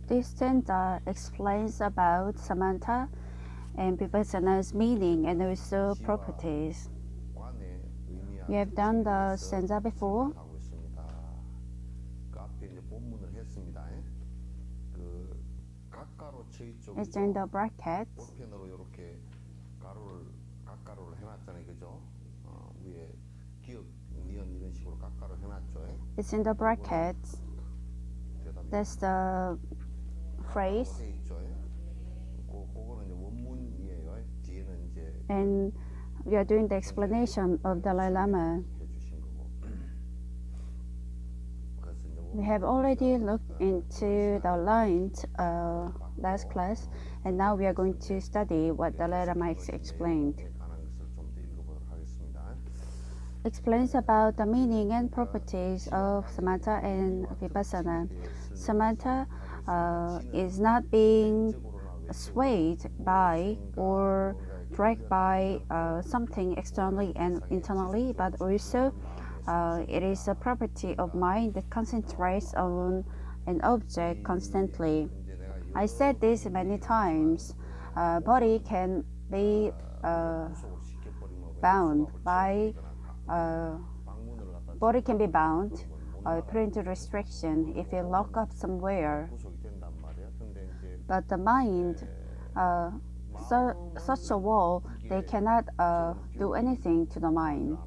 This stanza explains about samatha and vipassana's meaning and also properties. We have done the stanza before. It's in the brackets. It's in the brackets. That's the phrase. And we are doing the explanation of Dalai Lama. We have already looked into the lines last class, and now we are going to study what Dalai Lama explained. Explains about the meaning and properties of samatha and vipassana. Samatha is not being swayed by or dragged by something externally and internally, but also it is a property of mind that concentrates on an object constantly. I said this many times. Body can be bound by body can be bound or put into restriction if you lock up somewhere. But the mind, such a wall, they cannot do anything to the mind.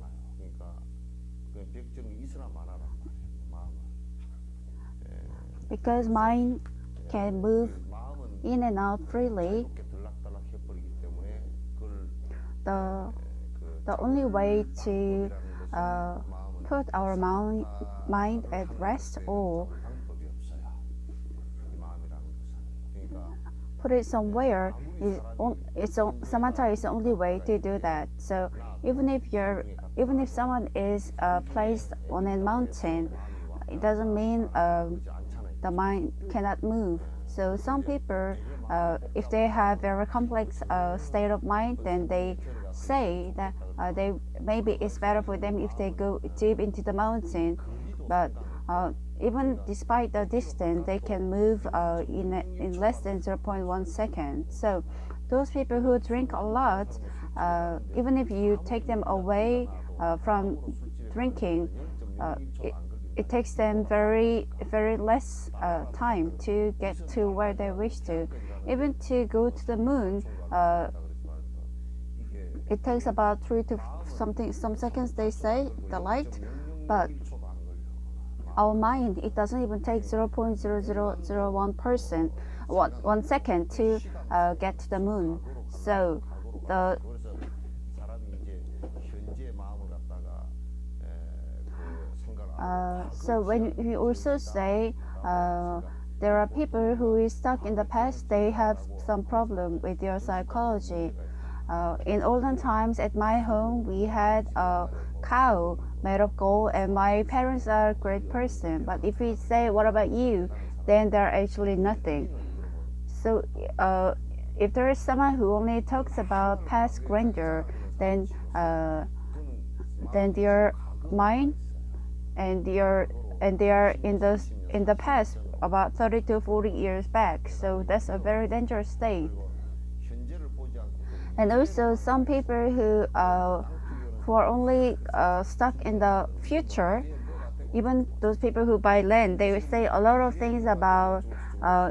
Because mind can move in and out freely, the only way to put our mind at rest or put it somewhere samatha is the only way to do that. So even if someone is placed on a mountain, it doesn't mean the mind cannot move. So some people, if they have very complex state of mind, then they say that maybe it's better for them if they go deep into the mountain. But even despite the distance, they can move in less than 0.1 second. So those people who drink a lot, even if you take them away from drinking, it takes them very less time to get to where they wish to. Even to go to the moon, it takes about 3 to some seconds, they say, the light. But our mind, it doesn't even take 0.0001% 1 second to get to the moon. So when we also say there are people who is stuck in the past, they have some problem with their psychology. In olden times at my home, we had a cow made of gold, and my parents are a great person. But if we say, what about you? Then they're actually nothing. So if there is someone who only talks about past grandeur, then their mind and they are in the past about 30 to 40 years back. So that's a very dangerous state. And also some people who are only stuck in the future, even those people who buy land, they will say a lot of things about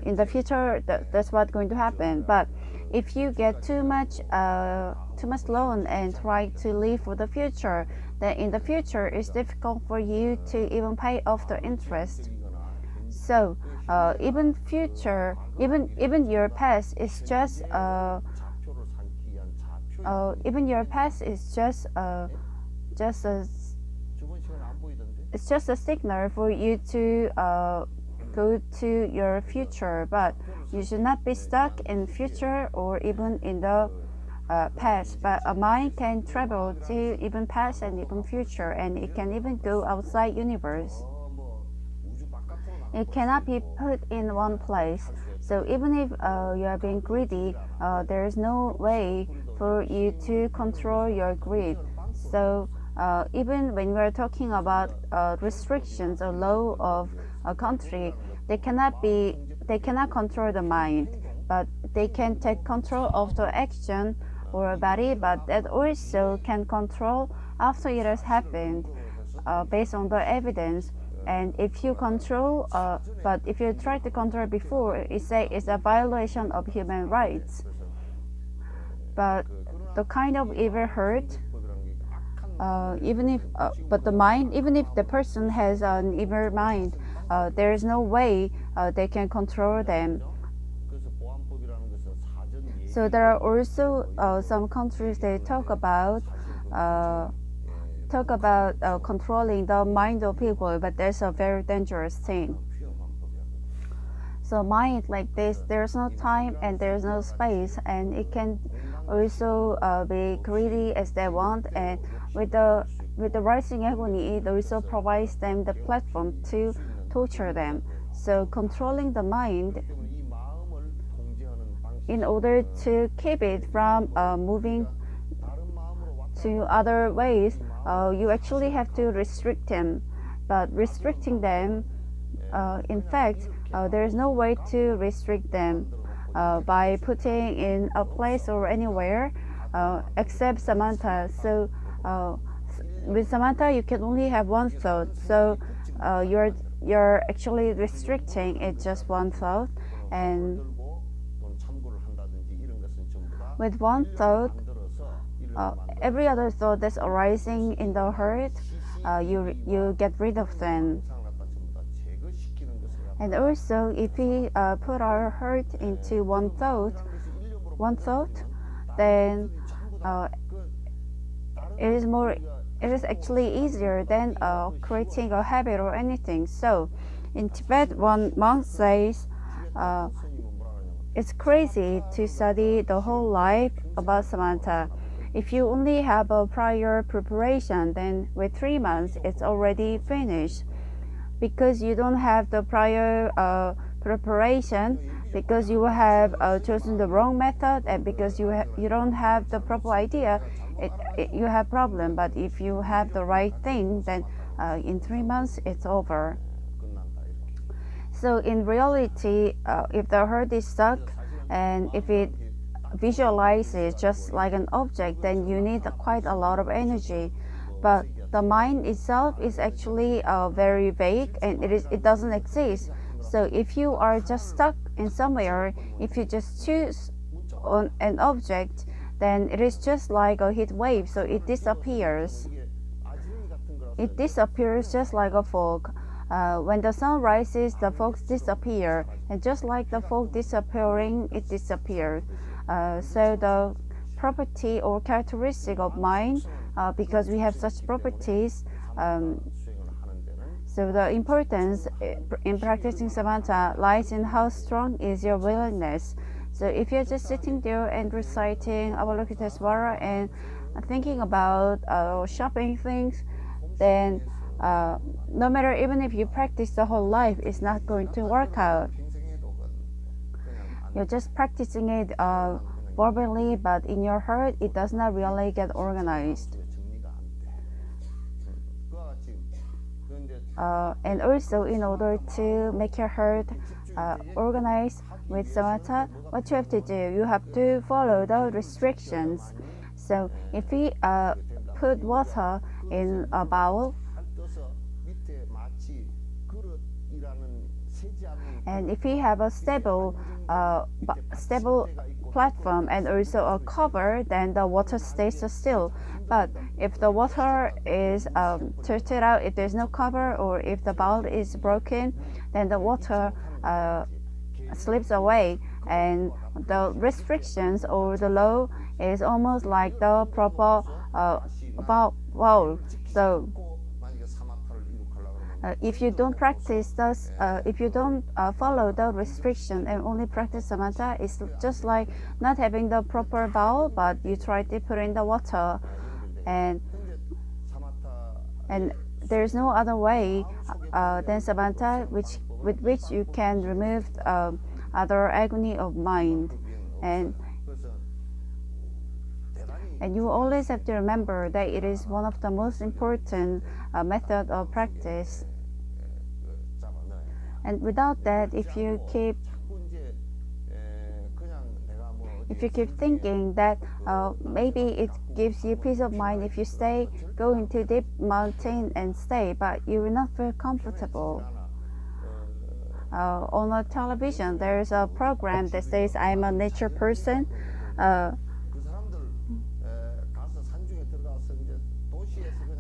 in the future that's what's going to happen. But if you get too much loan and try to live for the future, then in the future it's difficult for you to even pay off the interest. So even your past is just it's just a signal for you to go to your future, but you should not be stuck in future or even in the past. But a mind can travel to even past and even future, and it can even go outside universe. It cannot be put in one place. So even if you are being greedy, there is no way for you to control your greed. So even when we are talking about restrictions or law of a country, they cannot control the mind, but they can take control of the action or body, but that also can control after it has happened, based on the evidence. And if you control, but if you try to control before, it's a violation of human rights. But the kind of evil hurt, but the mind, even if the person has an evil mind, there is no way they can control them. So there are also some countries they talk about controlling the mind of people, but that's a very dangerous thing. So mind like this, there's no time and there's no space, and it can also be greedy as they want. And with the rising agony, it also provides them the platform to torture them. So controlling the mind in order to keep it from moving to other ways, you actually have to restrict them. But restricting them, in fact, there is no way to restrict them by putting in a place or anywhere, except Samantha. So with Samantha, you can only have one thought. So you're actually restricting it just one thought, and with one thought, every other thought that's arising in the heart, you get rid of them. And also, if we put our heart into one thought, then it is actually easier than creating a habit or anything. So, in Tibet, one monk says, it's crazy to study the whole life about Samantha. If you only have a prior preparation, then with 3 months, it's already finished. Because you don't have the prior preparation, because you have chosen the wrong method, and because you don't have the proper idea, you have problem. But if you have the right thing, then in 3 months it's over. So in reality, if the heart is stuck and if it visualizes just like an object, then you need quite a lot of energy. But the mind itself is actually very vague, and it doesn't exist. So if you are just stuck in somewhere, if you just choose on an object, then it is just like a heat wave, so it disappears. It disappears just like a fog. When the sun rises, the fogs disappear, and just like the fog disappearing, it disappears. So the property or characteristic of mind, because we have such properties, so the importance in practicing Samantha lies in how strong is your willingness. So if you're just sitting there and reciting Avalokitesvara and thinking about shopping things, then no matter, even if you practice the whole life, it's not going to work out. You're just practicing it verbally, but in your heart, it does not really get organized. And also, in order to make your heart organized with Samatha, what you have to do, you have to follow the restrictions. So if we put water in a bowl, and if we have a stable platform and also a cover, then the water stays still. But if the water is tilted out, if there's no cover, or if the bowl is broken, then the water slips away, and the restrictions or the law is almost like the proper bowl. So if you don't practice thus, if you don't follow the restriction and only practice samatha, it's just like not having the proper bowl, but you try to put in the water, and there's no other way than samatha with which you can remove other agony of mind. And you always have to remember that it is one of the most important method of practice. And without that, if you keep thinking that maybe it gives you peace of mind if you go into deep mountain and stay, but you will not feel comfortable. On a television, there is a program that says I'm a nature person.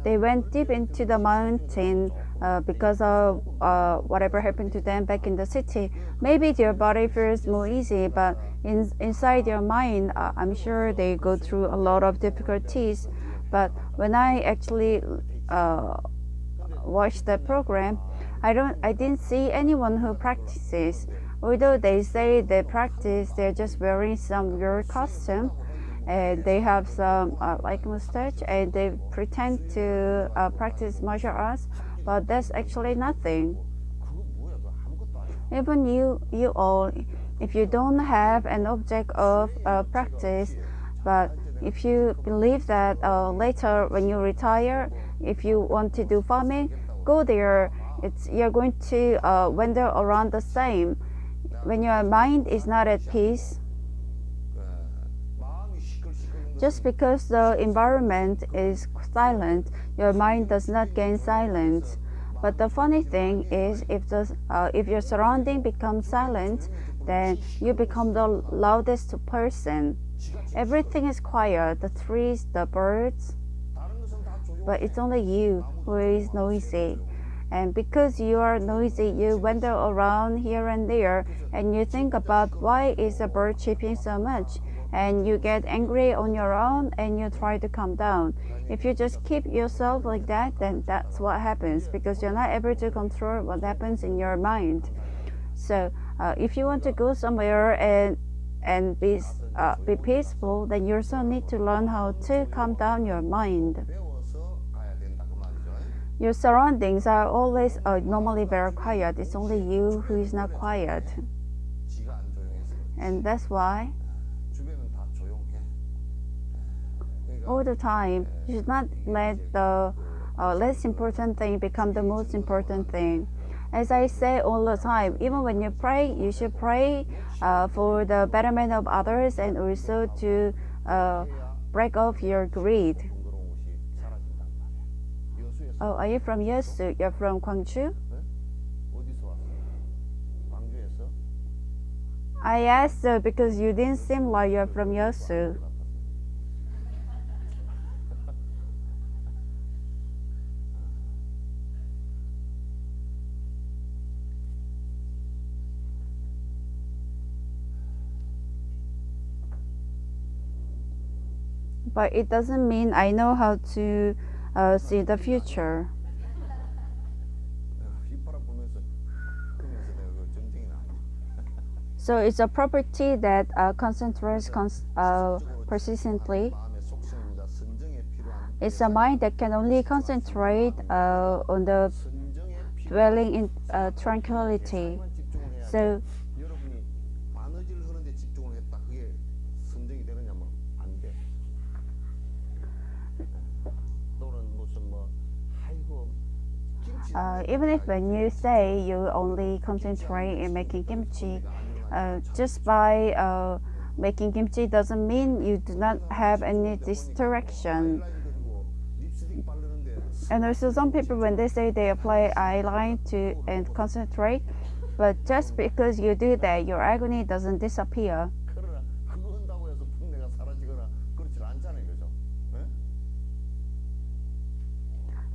They went deep into the mountain because of whatever happened to them back in the city. Maybe their body feels more easy, but inside their mind, I'm sure they go through a lot of difficulties. But when I actually watched the program, I didn't see anyone who practices. Although they say they practice, they're just wearing some weird costume, and they have some like mustache, and they pretend to practice martial arts, but that's actually nothing. Even you all, if you don't have an object of practice, but if you believe that later when you retire, if you want to do farming, go there. You're going to wander around the same. When your mind is not at peace, just because the environment is silent, your mind does not gain silence. But the funny thing is, if your surrounding becomes silent, then you become the loudest person. Everything is quiet, the trees, the birds, but it's only you who is noisy. And because you are noisy, you wander around here and there, and you think about why is a bird chirping so much, and you get angry on your own, and you try to calm down. If you just keep yourself like that, then that's what happens, because you're not able to control what happens in your mind. So if you want to go somewhere and be peaceful, then you also need to learn how to calm down your mind. Your surroundings are always normally very quiet. It's only you who is not quiet. And that's why all the time you should not let the less important thing become the most important thing. As I say all the time, even when you pray, you should pray for the betterment of others, and also to break off your greed. Oh, are you from Yeosu? You're from Gwangju? I asked because you didn't seem like you're from Yeosu. But it doesn't mean I know how to see the future. So it's a property that concentrates persistently. It's a mind that can only concentrate on the dwelling in tranquility. So even if when you say you only concentrate in making kimchi, just by making kimchi doesn't mean you do not have any distraction. And also some people, when they say they apply eyeliner and concentrate, but just because you do that, your agony doesn't disappear.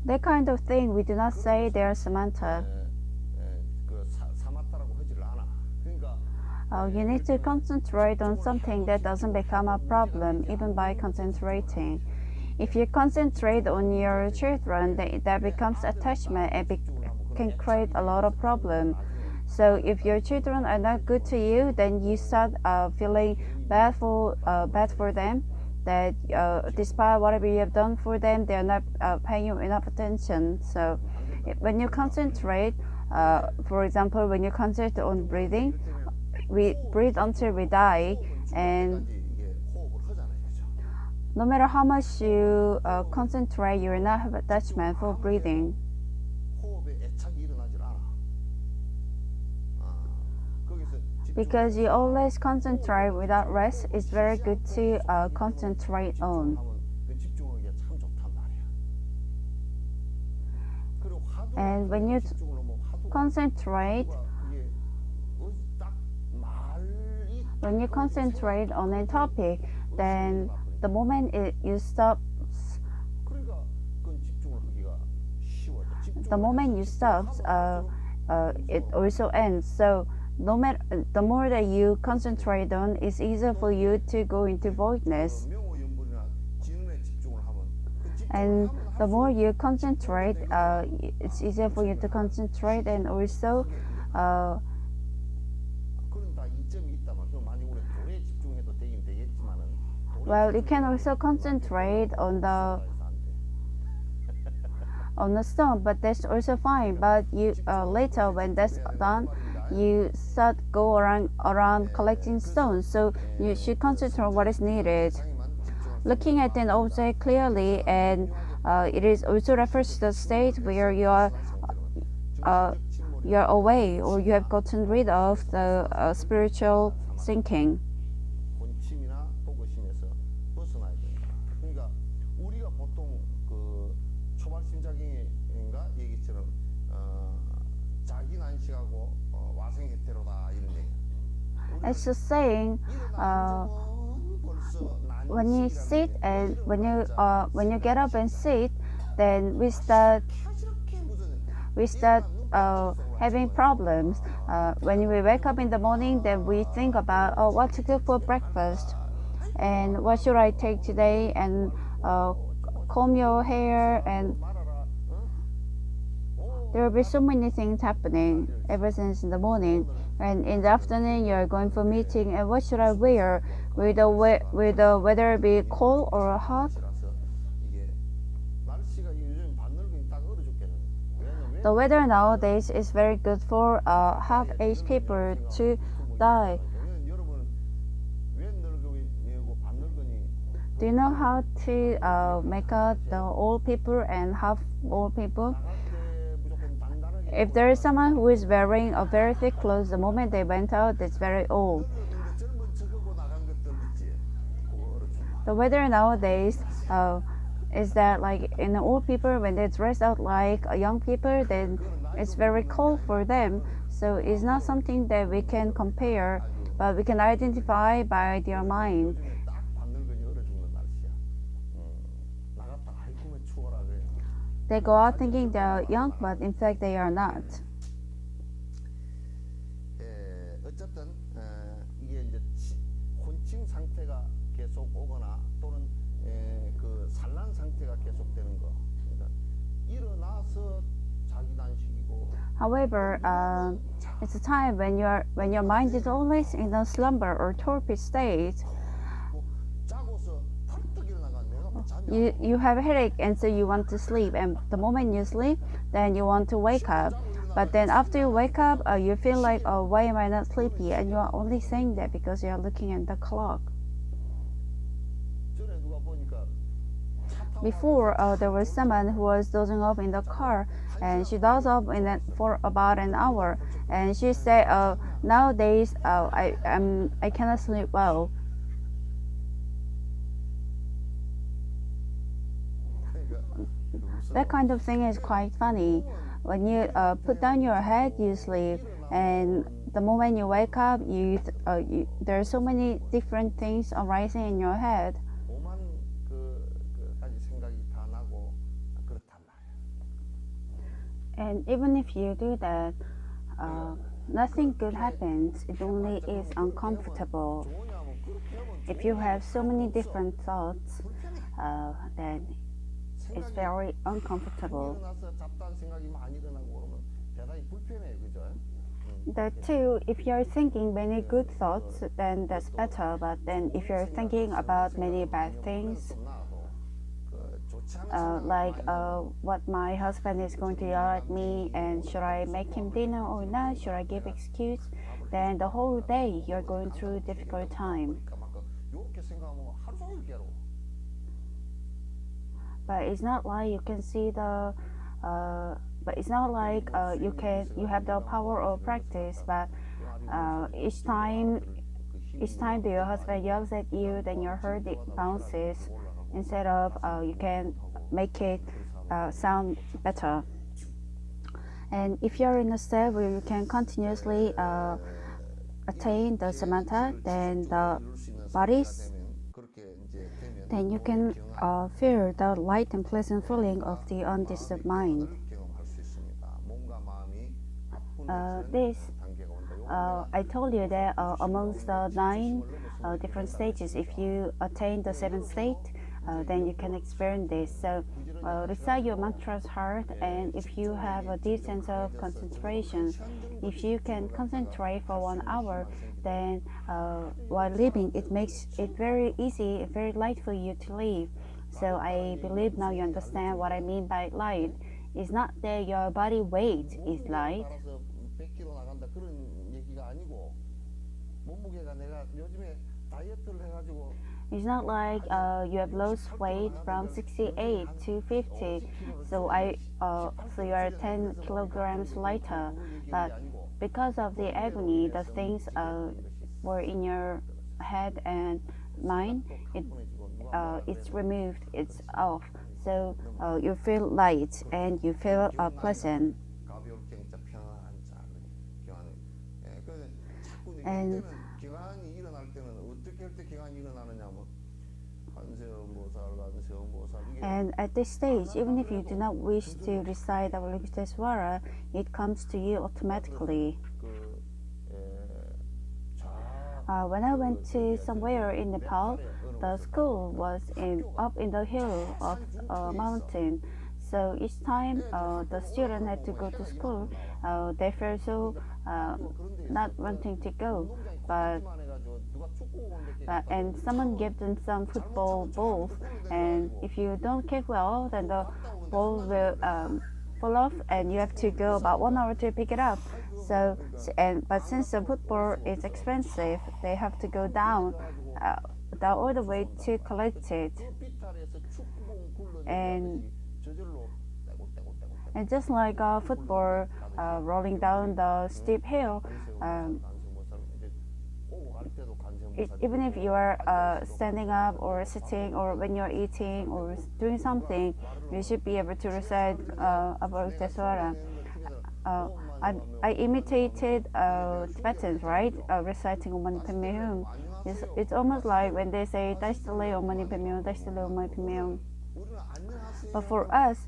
That kind of thing, we do not say they are samatha. You need to concentrate on something that doesn't become a problem, even by concentrating. If you concentrate on your children, that becomes attachment and can create a lot of problems. So if your children are not good to you, then you start feeling bad for them. That despite whatever you have done for them, they are not paying you enough attention. So when you concentrate, for example, when you concentrate on breathing, we breathe until we die, and no matter how much you concentrate, you will not have attachment for breathing. Because you always concentrate without rest, it's very good to concentrate on. And when you concentrate on a topic, then the moment you stop, it also ends. So no matter the more that you concentrate on, it's easier for you to go into voidness. And the more you concentrate, it's easier for you to concentrate, and also well, you can also concentrate on the stone, but that's also fine. But you later, when that's done, you start go around collecting stones. So you should concentrate on what is needed. Looking at an object clearly, and it is also refers to the state where you are away, or you have gotten rid of the spiritual thinking. It's just saying, when you sit and when you get up and sit, then we start having problems. When we wake up in the morning, then we think about what to cook for breakfast, and what should I take today, and comb your hair, and there will be so many things happening ever since in the morning. And in the afternoon, you're going for meeting, and what should I wear? Will the weather be cold or hot? The weather nowadays is very good for half-aged people to die. Do you know how to make out the old people and half-old people? If there is someone who is wearing a very thick clothes, the moment they went out, it's very old. The weather nowadays is that, like, in the old people, when they dress out like young people, then it's very cold for them. So it's not something that we can compare, but we can identify by their mind. They go out thinking they're young, but in fact they are not. 어쨌든 이게 이제 곤칭 상태가 계속 오거나 또는 그 산란 상태가 계속되는 거. 그러니까 일어나서 자기 단식이고. However, it's a time when your mind is always in a slumber or torpid state. You have a headache, and so you want to sleep, and the moment you sleep, then you want to wake up. But then after you wake up, you feel like, oh, why am I not sleepy? And you are only saying that because you are looking at the clock. Before, there was someone who was dozing off in the car, and she dozed off in it for about an hour, and she said, nowadays I cannot sleep well. That kind of thing is quite funny. When you put down your head, you sleep, and the moment you wake up, there are so many different things arising in your head. And even if you do that, nothing good happens. It only is uncomfortable. If you have so many different thoughts, then it's very uncomfortable. That too, if you're thinking many good thoughts, then that's better. But then if you're thinking about many bad things, like what my husband is going to yell at me, and should I make him dinner or not, should I give excuse, then the whole day you're going through a difficult time. But it's not like you can see the but it's not like you have the power of practice, but each time your husband yells at you, then your heart bounces. Instead of you can make it sound better. And if you're in a state where you can continuously attain the samatha, then the bodies, then you can feel the light and pleasant feeling of the undisturbed mind. This I told you that amongst the 9 different stages, if you attain the 7th state, then you can experience this. So recite your mantras hard, and if you have a deep sense of concentration, if you can concentrate for 1 hour, then while living, it makes it very easy, very light for you to live. So I believe now you understand what I mean by light. It's not that your body weight is light. 따라서 100kg 나간다 그런 얘기가 아니고 몸무게가 내가 요즘에 다이어트를 해가지고 It's not like you have lost weight from 68 to 50, so so you are 10 kilograms lighter. But because of the agony, the things were in your head and mind, it's removed, it's off. So you feel light and you feel pleasant. 가볍게 진짜 편안한 경환이. 예, 그래서 자꾸 And- 이때는 경환이 일어날 때는 어떻게 할 때 경환이 일어나느냐면 관세음보살 이게 And at this stage, even if you do not wish to recite the level.Lesson, it comes to you automatically. 그 When I went to somewhere in Nepal, the school was up in the hill of a mountain. So each time the student had to go to school, they felt so not wanting to go. And someone gave them some football balls, and if you don't kick well, then the ball will fall off, and you have to go about 1 hour to pick it up. But since the football is expensive, they have to go down all the way to collect it. And just like a football rolling down the steep hill, even if you are standing up or sitting or when you're eating or doing something, you should be able to recite about Deswara. I imitated Tibetans, right? Reciting Om Mani Padme Hum. It's almost like when they say Dashtale Om Mani Padme Hum, Dashtale Om Mani Padme Hum. But for us,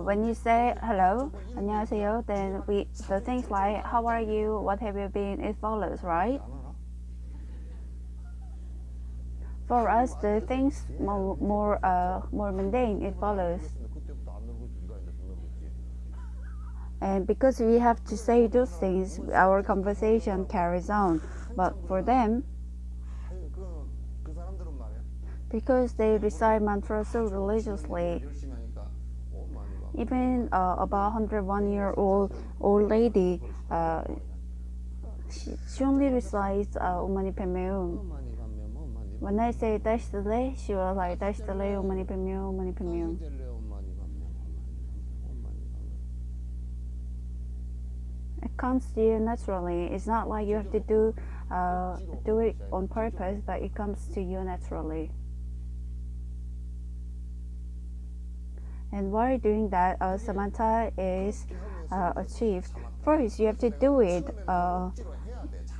when you say hello, 안녕하세요, then the things like how are you, what have you been, it follows, right? For us, the things more mundane, it follows. And because we have to say those things, our conversation carries on. But for them, because they recite mantras so religiously, even about 101-year-old lady, she only recites Om Mani Padme Hum. When I say Dashtale, she was like Dashtale Om Mani Padme Hum, Om Mani Padme Hum. It comes to you naturally. It's not like you have to do it on purpose, but it comes to you naturally. And while doing that, samatha is achieved. First, you have to do it.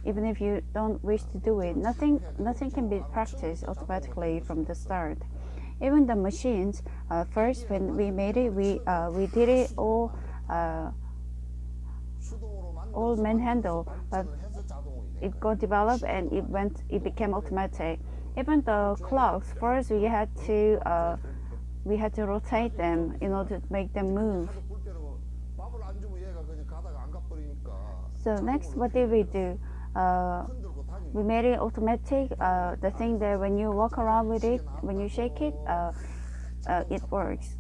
Even if you don't wish to do it, nothing can be practiced automatically from the start. Even the machines, first when we made it, we did it all manhandle, but it got developed and it became automatic. Even the clocks, first we had to rotate them in order to make them move. So next, what did we do? We made it automatic. The thing that when you walk around with it, when you shake it, it works.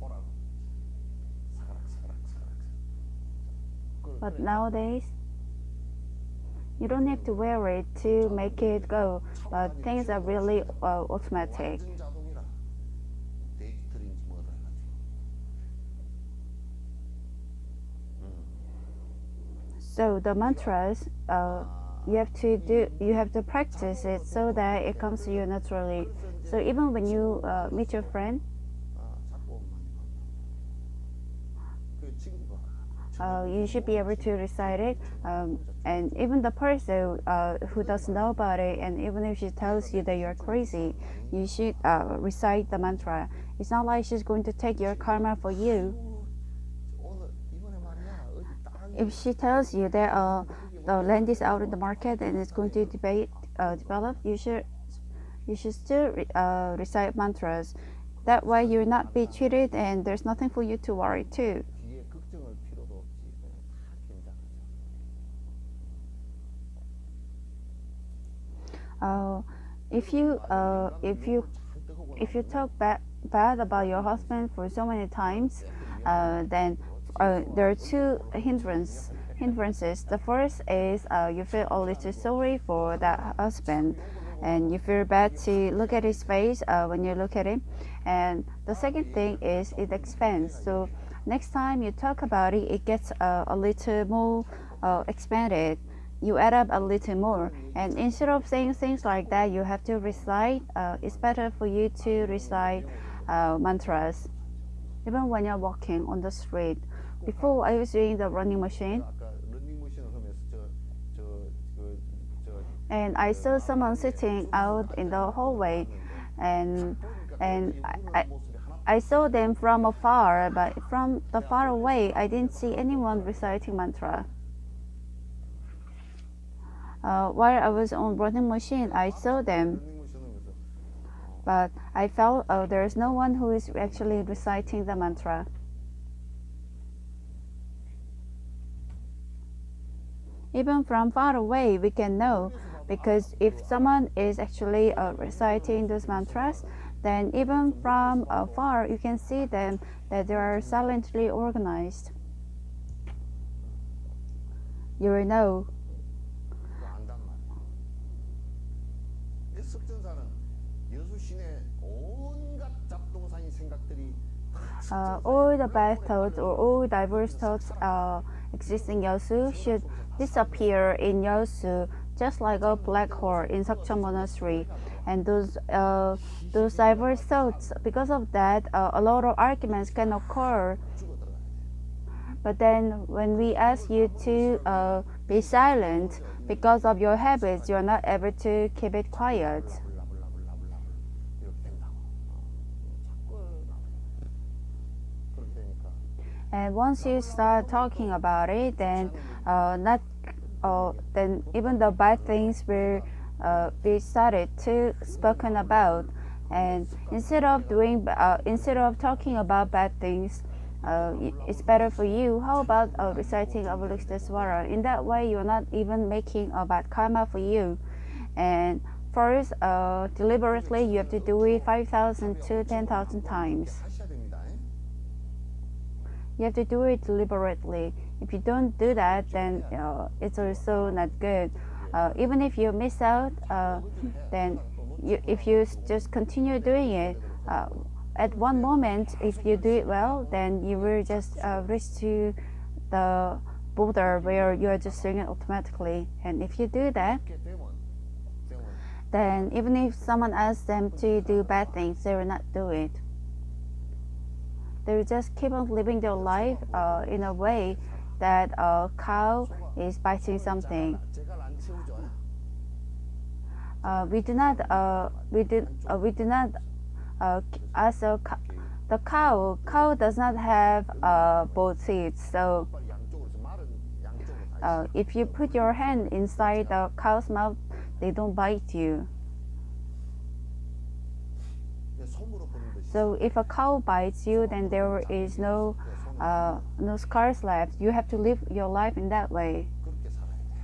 But nowadays, you don't have to wear it to make it go, but things are really automatic. So the mantras, you have to practice it so that it comes to you naturally. So even when you meet your friend, 자꾸 그 친구가 you should be able to recite it. And even the person who doesn't know about it, and even if she tells you that you're crazy, you should recite the mantra. It's not like she's going to take your karma for you. 오늘 이번에 말이야 어디 땅이 If she tells you that the land is out in the market and it's going to develop, you should still recite mantras. That way you'll not be cheated and there's nothing for you to worry too. 뒤에 걱정할 필요도 없지. 그냥 다 긴장하자. If you talk bad about your husband for so many times, then there are two hindrances. The first is you feel a little sorry for that husband, and you feel bad to look at his face when you look at him. And the second thing is it expands. So next time you talk about it, it gets a little more expanded. You add up a little more, and instead of saying things like that, you have to recite. It's better for you to recite mantras, even when you're walking on the street. Before I was doing the running machine, 아까 런닝머신을 하면서 and I saw someone sitting out in the hallway, and I saw them from afar, but from the far away, I didn't see anyone reciting mantra. While I was on running machine, I saw them, but I felt there is no one who is actually reciting the mantra. Even from far away, we can know, because if someone is actually reciting those mantras, then even from far, you can see them that they are silently organized. You will know. 안단 말이야. 이 석전사는 여수신의 온갖 잡동사니 생각들이 All the bad thoughts or all diverse thoughts exist in Yeosu should disappear in Yeosu, just like a black hole in Sakchon Monastery. And those diverse thoughts, because of that, a lot of arguments can occur. But then, when we ask you to be silent because of your habits, you're not able to keep it quiet. 이렇게 된다고. 자꾸 그렇게 되니까 And once you start talking about it, then then even the bad things will be started to spoken about. And instead of talking about bad things, it's better for you. How about reciting Avalokitesvara? In that way, you're not even making a bad karma for you. And first, deliberately, you have to do it 5,000 to 10,000 times. 하셔야 됩니다. You have to do it deliberately. If you don't do that, then it's also not good. Even if you miss out, then if you just continue doing it, at one moment, if you do it well, then you will just reach to the border where you are just doing it automatically. And if you do that, 이렇게 되면 then even if someone asks them to do bad things, they will not do it. They will just keep on living their life in a way that a cow is biting something. 제가 안 채우죠. We do not as the cow does not have both seats. So 양쪽으로 말은 양쪽으로 다 if you put your hand inside the cow's mouth, they don't bite you. 손으로 보는 것이 So if a cow bites you, then there is no scars left. You have to live your life in that way. 그렇게 살아야 돼.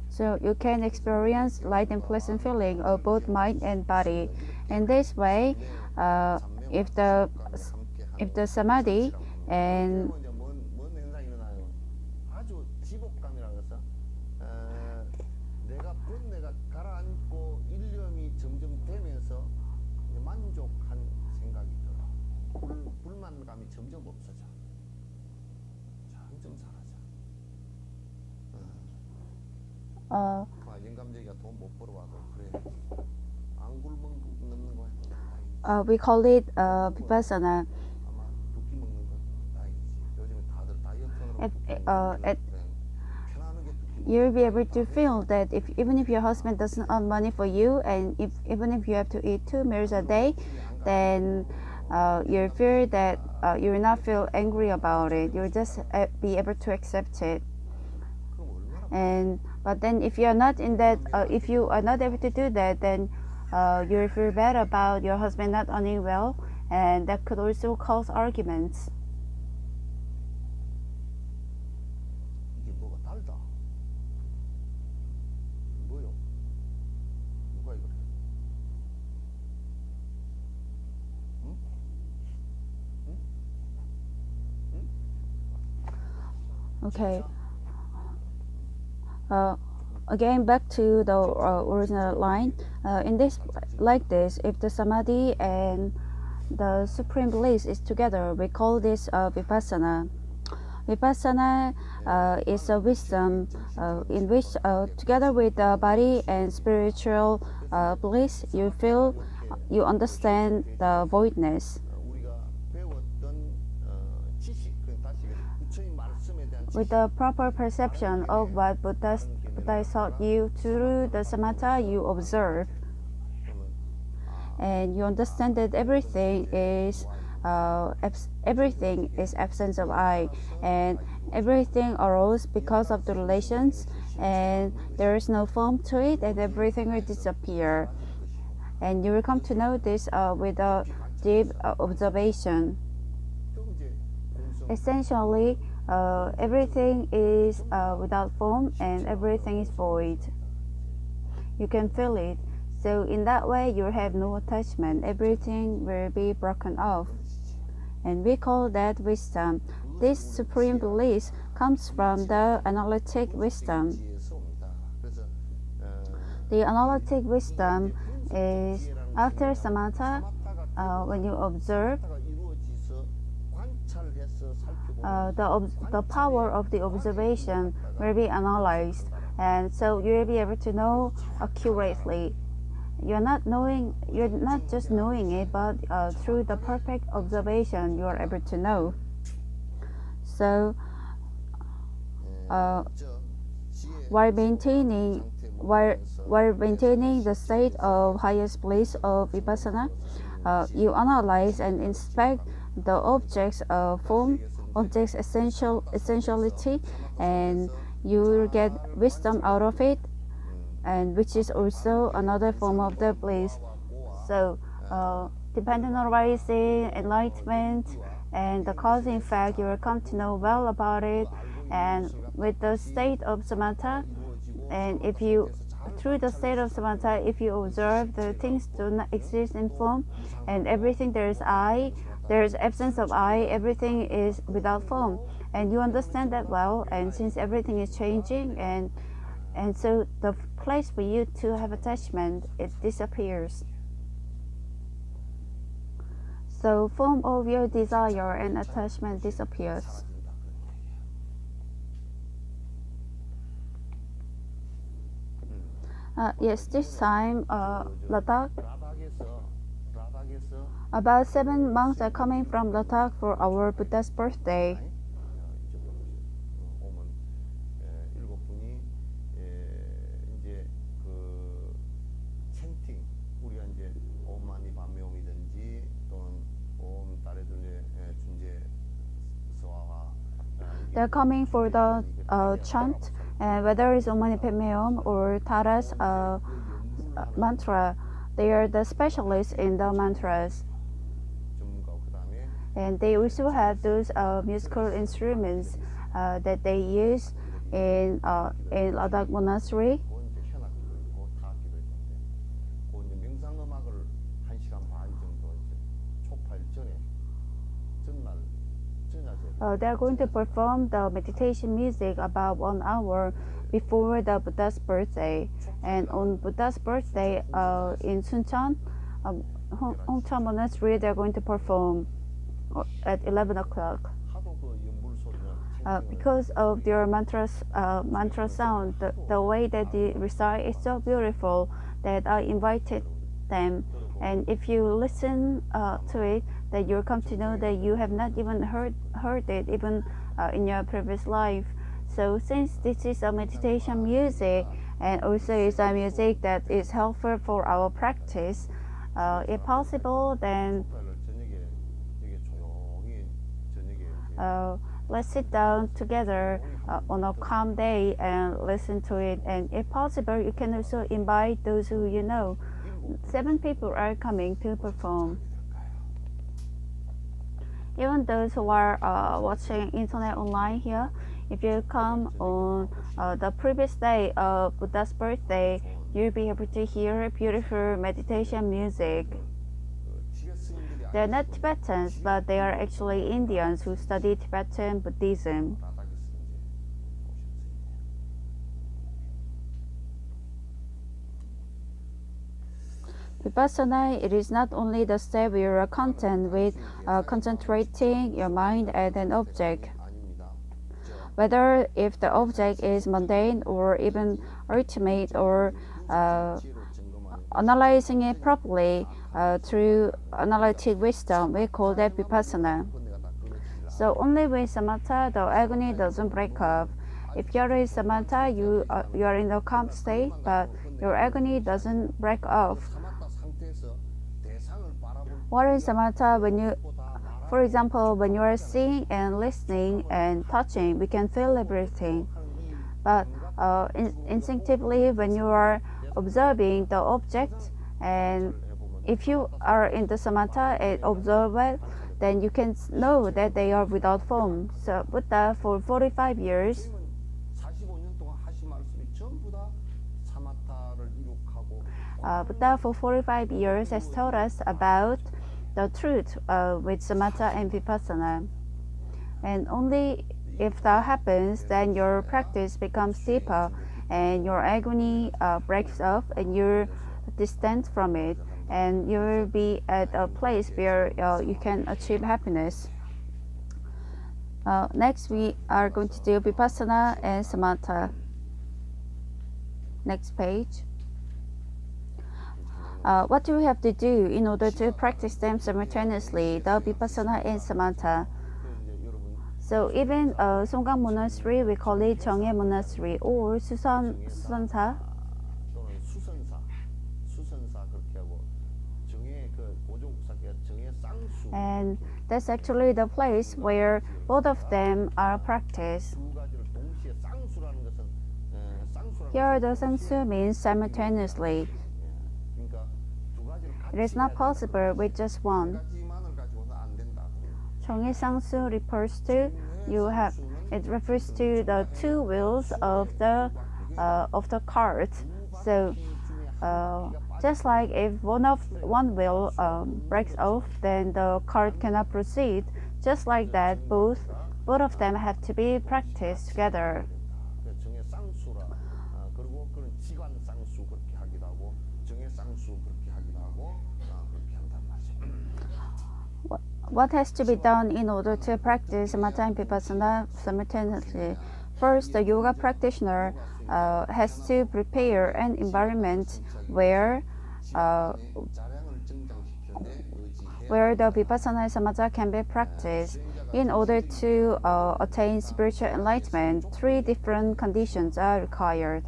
So you can experience light and pleasant feeling of both mind and body. In this way, if the samadhi and 이제 뭔 현상이 일어나요? 아주 지복감이라고 해서 내가 번뇌가 가라앉고 일념이 점점 되면서 이제 만족한 생각이 들어. 불만감이 점점 없어져. 점점 사라져. 영감쟁이가 돈 못 벌어와도 그래. 안 굶는 거 다행이지. we call it vipassana. 아마 두끼 먹는 건 다행이지. 요즘에 다들 다이어트하느라고 If, 두끼 먹는 uh, 거 at, 편안하게 두끼 you'll be 먹는 able to feel that if even if your husband doesn't earn money for you, and if even if you have to eat 2 meals a day, then you feel that you will not feel angry about it. You'll just be able to accept it. And but then if you are not in that, if you are not able to do that, then you will feel bad about your husband not earning well, and that could also cause arguments. 이게 뭐가 달다. 뭐요? 누가 이걸 해? 응? 응? 응? Okay. Again, back to the original line. In this, like this, if the samadhi and the supreme bliss is together, we call this vipassana. Vipassana is a wisdom in which, together with the body and spiritual bliss, you feel, you understand the voidness. 우리가 배웠던 지식, 다시 부처님 말씀에 대한 With the proper perception of what Buddha taught you through the samatha you observe, and you understand that everything is absence of I, and everything arose because of the relations, and there is no form to it, and everything will disappear. And you will come to know this with a deep observation. Essentially, everything is without form, and everything is void. You can feel it. So in that way, you have no attachment. Everything will be broken off. And we call that wisdom. This supreme bliss comes from the analytic wisdom. The analytic wisdom is after samatha, when you observe, the power of the observation will be analyzed, and so you will be able to know accurately. You're not just knowing it, but through the perfect observation, you are able to know. So, while maintaining the state of highest bliss of vipassana, you analyze and inspect the object's form, object's essentiality, and you will get wisdom out of it, and which is also another form of the bliss. So, depending on rising, enlightenment, and the cause and effect, you will come to know well about it. And with the state of samatha, and if you through the state of samatha, if you observe the things do not exist in form, and everything there is I, there is absence of I, everything is without form, and you understand that well. And since everything is changing, and so the place for you to have attachment, it disappears. So form of your desire and attachment disappears. Yes, this time, Ladakh, about 7 monks are coming from Ladakh for our Buddha's birthday. They're coming for the chant, and whether it's Om Mani Padme Hum or Tara's mantra, they are the specialists in the mantras. And they also have those musical instruments that they use in Ladakh Monastery. They are going to perform the meditation music about 1 hour before the Buddha's birthday. And on Buddha's birthday in Suncheon, Hongcheon Monastery, they are going to perform at 11 o'clock. because of their mantra sound, the way that they recite is so beautiful that I invited them. And if you listen to it, then you'll come to know that you have not even heard it even in your previous life. So since this is a meditation music and also is a music that is helpful for our practice, if possible, then 목표를 저녁에 이게 조용히 저녁에 let's sit down together on a calm day and listen to it. And if possible, you can also invite those who you know. 7 people are coming to perform. Even those who are watching internet online here, if you come on the previous day of Buddha's birthday, you'll be able to hear beautiful meditation music. They're not Tibetans, but they are actually Indians who study Tibetan Buddhism. Vipassana, it is not only the step where you are content with concentrating your mind at an object. Whether if the object is mundane or even ultimate or analyzing it properly through analytic wisdom, we call that vipassana. So only with samatha, the agony doesn't break up. If you're in samatha, you are in a calm state, but your agony doesn't break off. What is samatha? For example, when you are seeing and listening and touching, we can feel everything. But instinctively, when you are observing the object, and if you are in the samatha and observe it, then you can know that they are without form. So Buddha, for 45 years, Buddha for 45 years has taught us about the truth with samatha and vipassana. And only if that happens, then your practice becomes deeper and your agony breaks off and you're distant from it, and you will be at a place where you can achieve happiness. Next, we are going to do vipassana and samatha. Next page. What do we have to do in order to practice them simultaneously, the vipassana and samatha? So even Songgang Monastery, we call it 정예 Monastery or 수선사. And that's actually the place where both of them are practiced. Here the sangsu means simultaneously. It is not possible with just one. 정예상수 refers to it refers to the 2 wheels of the cart. So just like if one wheel breaks off, then the cart cannot proceed. Just like that, both of them have to be practiced together. What has to be done in order to practice samatha and vipassana simultaneously? First, the yoga practitioner has to prepare an environment where the vipassana and samatha can be practiced. In order to attain spiritual enlightenment, 3 different conditions are required.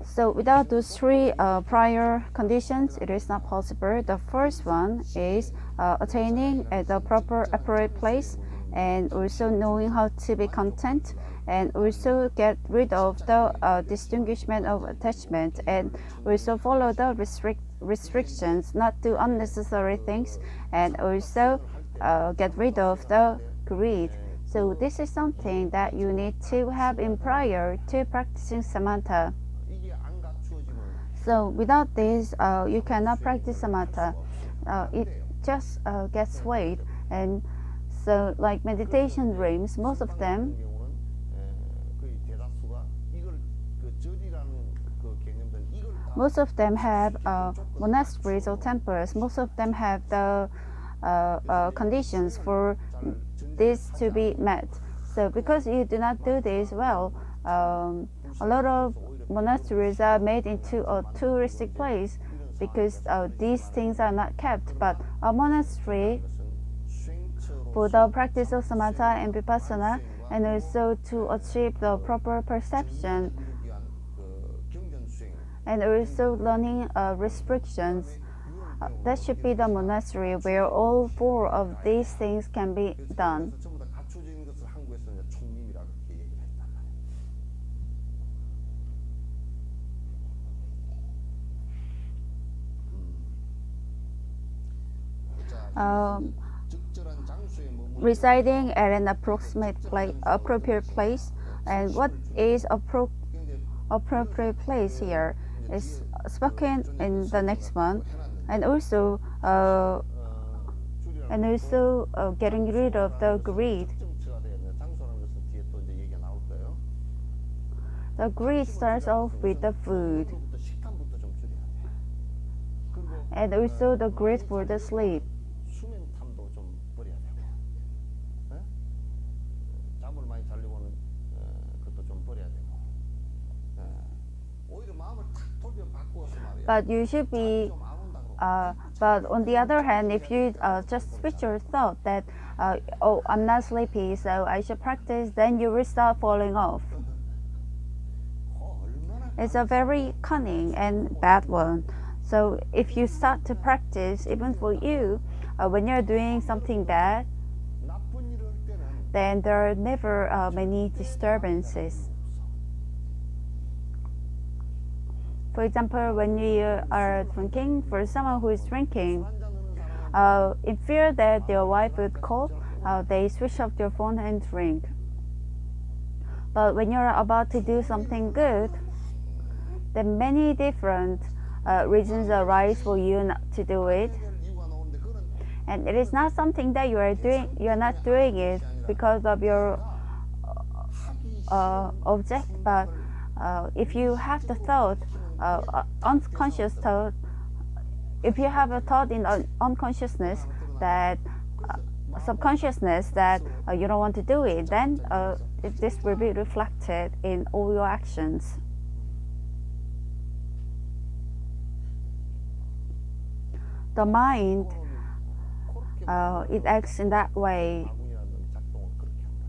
So without those 3 prior conditions, it is not possible. The first one is attaining at the proper appropriate place, and also knowing how to be content, and also get rid of the distinguishment of attachment, and also follow the restrictions, not do unnecessary things, and also get rid of the greed. So this is something that you need to have in prior to practicing samatha. So without this, you cannot practice samatha. It just gets weighed. And so like meditation rooms, most of them have monasteries or temples. Most of them have the conditions for this to be met. So because you do not do this well, a lot of monasteries are made into a touristic place because these things are not kept. But a monastery for the practice of samatha and vipassana, and also to achieve the proper perception, and also learning restrictions. That should be the monastery where all four of these things can be done. 전부 다 갖춰져 있는 것을 한국에서는 총림이라 그렇게 얘기를 했단 말이에요. 적절한 장소에 머무르고 Residing at an appropriate place, and what is appropriate place here is spoken in the next one, and also getting rid of the greed. 특정처가 되어 있는 장소라는 것은 뒤에 또 이제 얘기가 나올 거예요. The greed starts off with the food, 오늘부터 식탐부터 좀 줄여야 돼. 그리고 and also the greed for the sleep. 수면탐도 좀 버려야 되고, 예? 잠을 많이 자려고는 그것도 좀 버려야 되고, 예. 오히려 마음을 탁 돌려 바꾸어서 말이야. But you should be 좀 안 온다 그러고. but on the other hand, if you just switch your thought that, oh, I'm not sleepy, so I should practice, then you will start falling off. 얼마나 It's a very cunning and bad one. So if you start to practice, even for you, when you're doing something bad, 나쁜 일을 할 때는 then there are never many disturbances. For example, when you are drinking, for someone who is drinking, 한잔 하는 사람은 in fear that their wife would call, they switch off their phone and drink. But when you're about to do something good, then many different reasons arise for you not to do it. 이유가 나오는데 그거는 And it is not something that you are doing. You are not doing it because of your object, but if you have the thought, unconscious thought, if you have a thought in unconsciousness that subconsciousness that you don't want to do it, then this will be reflected in all your actions. The mind, it acts in that way. 마군이라는 놈이 작동을 그렇게 한다.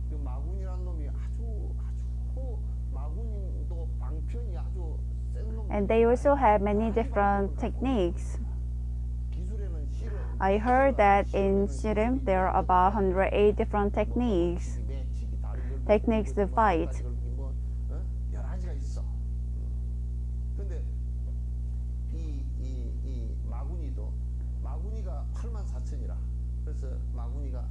그 마군이라는 놈이 아주 마군도 방편이 아주 센 놈. And they also have many different techniques. 기술에는 실은 I heard that in Shirim there are about 108 different techniques. 매치기 다리 걸기, Techniques to fight. 다리 걸기 뭐 여러 가지가 있어. 근데 이 마군이가 84,000이라. 그래서 마군이가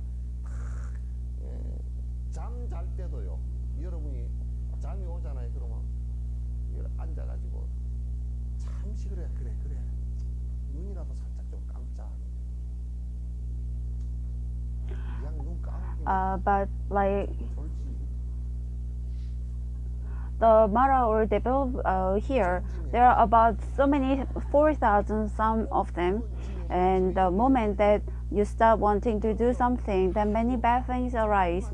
잠 잘 때도요. 여러분이 잠이 오잖아요. 그러면 앉아가지고 잠시 그래 눈이라도 살짝 좀 감자. 그냥 눈 감기면 But like 졸지. the Mara or devil here, there are about so many 4,000 some of them, and the moment that you start wanting to do something, then many bad things arise.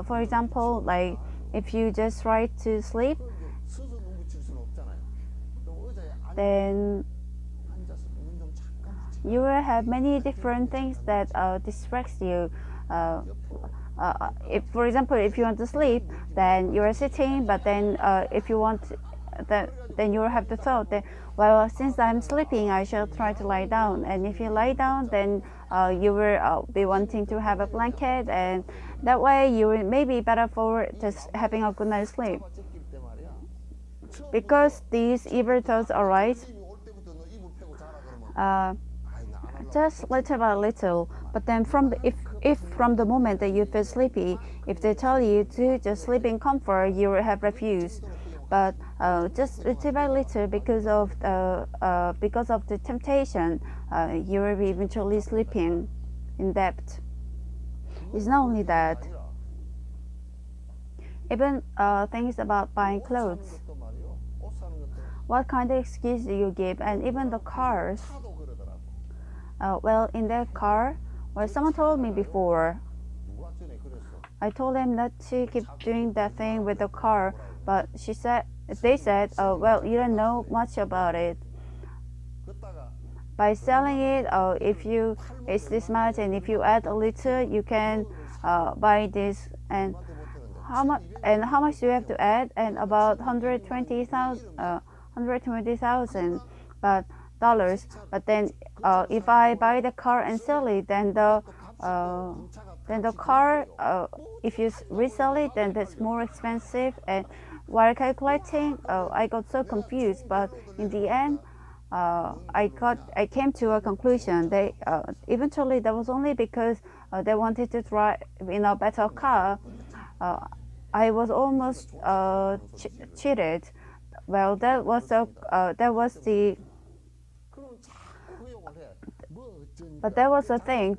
For example, like if you just try to sleep, 서서 눈 붙일 수는 없잖아요. 그럼 의자에 then 앉아서 눈 좀 잠깐 붙여. you will have many different things that distracts you. If, for example, if you want to sleep, then you are sitting, but then if you want that, then you will have the thought that, well, since I'm sleeping, I shall try to lie down. And if you lie down, then you will be wanting to have a blanket, and that way you will maybe better for just having a good night's sleep. 찍힐 때 말이야. Because these evil thoughts arise 이미 올 때부터 너 이불 펴고 자라 그러면 아이 나안 할라. just little by little, but then if from the moment that you feel sleepy, if they tell you to just sleep in comfort, you will have refused. But just little by little, because of the temptation, you will be eventually sleeping in depth. It's not only that, even things about buying clothes. 것도 말이요. 옷 사는 것도 What kind of excuse do you give? And even the cars. 차도 그러더라고. Well, in that car, Well, someone told me before. 누가 전에 그랬어. I told him not to keep doing that thing with the car, but they said, oh, well, you don't know much about it. 그랬다가 By selling it, if you it's this much, and if you add a little, you can buy this. And 얼마한테 못했는데 how much do you have to add? And about 120,000 but dollars. But then if I buy the car and sell it, then the car, if you resell it, then that's more expensive. And while calculating, I got so confused. But in the end, I came to a conclusion. They eventually that was only because they wanted to drive in a better car. I was almost cheated. Well, that was the 그럼 자꾸 욕을 해. 뭐 어쩌니까. but that was a thing.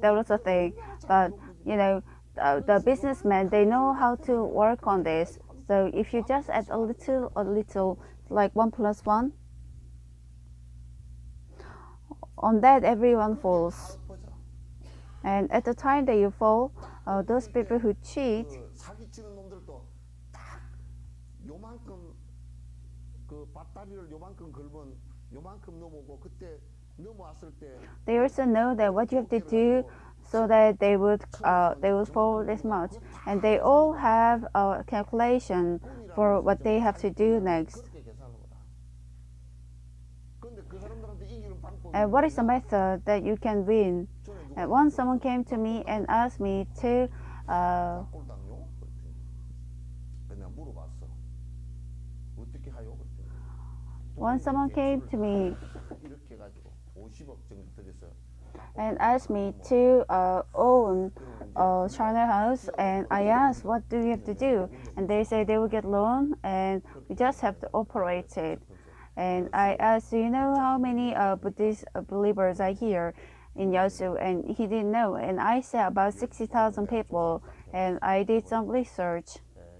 But you know, the businessmen, they know how to work on this. So if you just add a little, like 1 + 1, on that everyone falls. 보자. And at the time that you fall, those people who cheat, 그 사기치는 놈들도 딱 요만큼 그 밧다리를 요만큼 걸면 요만큼 넘어오고 그때 넘어왔을 때 they also know that what you have to do so that they would fall this much, and they all have a calculation for what they have to do next. 그렇게 계산을 보다. 근데 그 사람들한테 이기는 방법이 And what is the method that you can win? 전에 And once someone came to me and asked me to 꼴당요? 그랬더니 내가 물어봤어. 어떻게 하요? 그랬더니 once someone came to me 이렇게 해가지고 50억 정도 들여서 and asked me to own a China house, and I asked, what do you have to do? And they say they will get loan, and we just have to operate it. And I asked, do you know how many Buddhist believers are here in Yasu? And he didn't know. And I said about 60,000 people, and I did some research.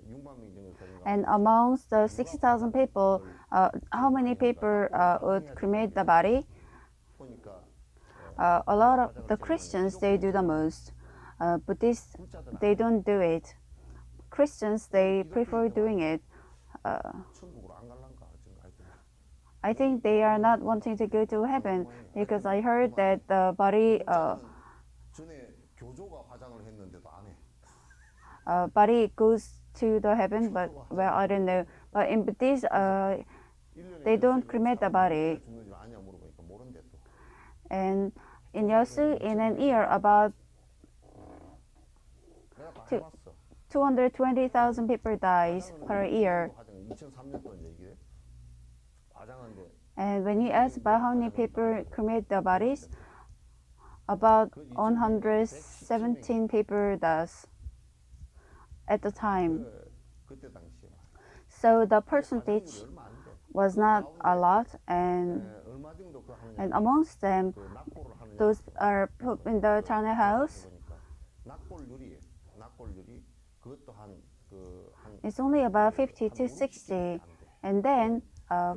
6만 명 정도 되는가 And amongst the 60,000 people, how many people would cremate the body? 보니까 A lot of the Christians, they do the most. Buddhists, they don't do it. Christians, they prefer doing it. 천국으로 안 갈란가 어쩐가 하여튼 I think they are not wanting to go to heaven, because I heard that the body 전에 교조가 화장을 했는데도 안 해. body goes to the heaven, but well, I don't know. But in Buddhist, they don't cremate the body. 죽는 줄 아냐 물어보니까 모른대 또. And in Yosu, in an year, about 내가 다 저- 해봤어. 220,000 people dies per year. 화장 2003년도 얘기래. 화장한데 And when you ask about how many people cremate their bodies, about 117 people does at the time. 그때 당시에 So the percentage 얼마 안 돼. was not a lot, and 얼마 정도 그 하느냐. and amongst them, 그 낙골을 하느냐. those are put in the China house. 보니까 낙골률이 그것도 한그한 It's only about 50 to 60, and then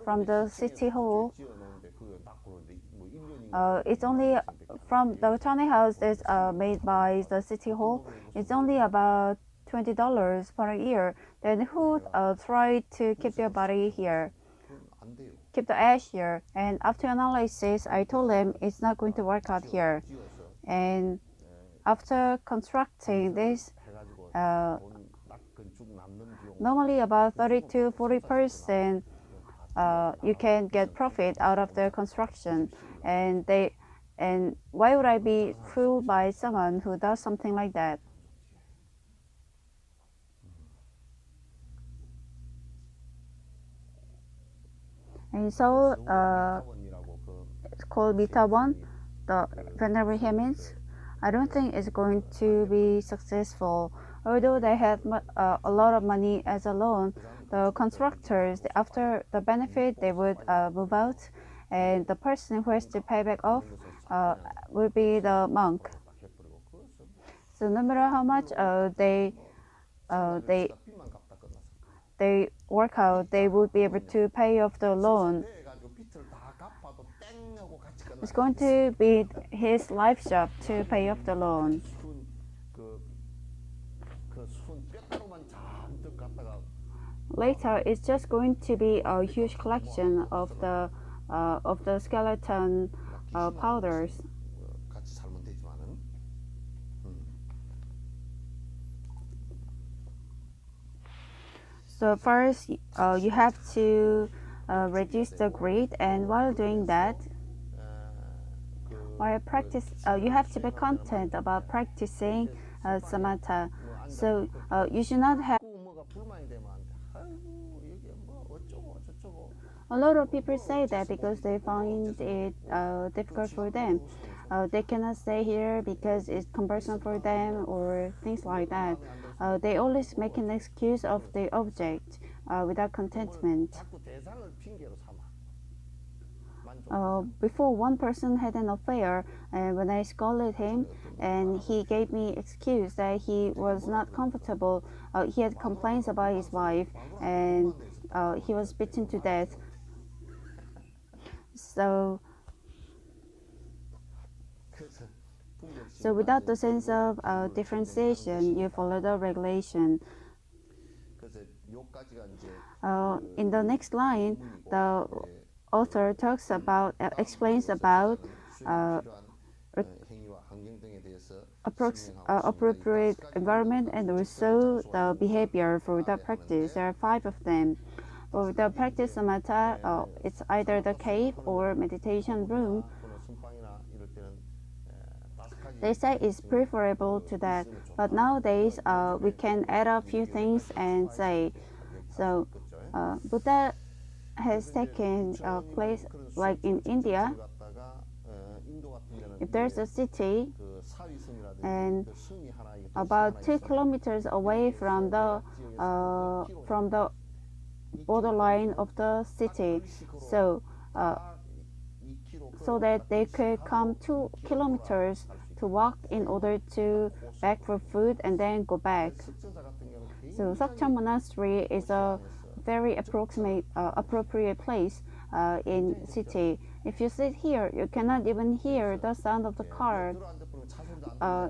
from the city hall, 지어놓은데 그 낙골을 뭐 1년인가 it's only from the China house that's made by the city hall. It's only about $20 per year. Then who try to keep their body here, 안 돼요. keep the ash here? And after analysis, I told them it's not going to work out here. 지어서 And after constructing this, 해가지고 건축 남는 비용 normally about 30 to 40% you can get profit out of the construction. And why would I be fooled by someone who does something like that? And so 사원이라고 그 it's called Beta One, the Venerable Hemins. I don't think it's going to be successful. Although they had a lot of money as a loan, the constructors, after the benefit, they would move out, and the person who has to pay back off will be the monk. 해버리고 그것은 So no matter how much they 빚만 갚다 끝났어. work out, they would be able to pay off the loan. 해가지고 빚을 다 갚아도 받고 땡 하고 같이 끝나. It's going to be his life job to pay off the loan. 그순 뼈가루만 잔뜩 갖다가 Later, it's just going to be a huge collection of the skeleton powders. 같이 살면 되지만은. So first, you have to reduce the greed, and while doing that, while practice, you have to be content about practicing samatha. So you should not have. 뭐가 불만이 되면 안 돼. 아이고 이게 뭐 어쩌고 저쩌고. A lot of people say that because they find it difficult for them. They cannot stay here because it's cumbersome for them or things like that. They always make an excuse of the object without contentment. 자꾸 대상을 핑계로 삼아. Before, one person had an affair, and when I scolded him, and he gave me excuse that he was not comfortable. He had complaints about his wife, and he was beaten to death. So without the sense of differentiation, you follow the regulation. In the next line, the author explains about appropriate environment and also the behavior for the practice. There are 5 of them. For the practice samatha, it's either the cave or meditation room. They say it's preferable to that, but nowadays we can add a few things and say. So Buddha has taken a place like in India. If there's a city and about 2 kilometers away from the borderline of the city, so that they could come 2 kilometers to walk in order to beg for food and then go back. So Sakcha Monastery is a very appropriate place in city. If you sit here, you cannot even hear the sound of the car.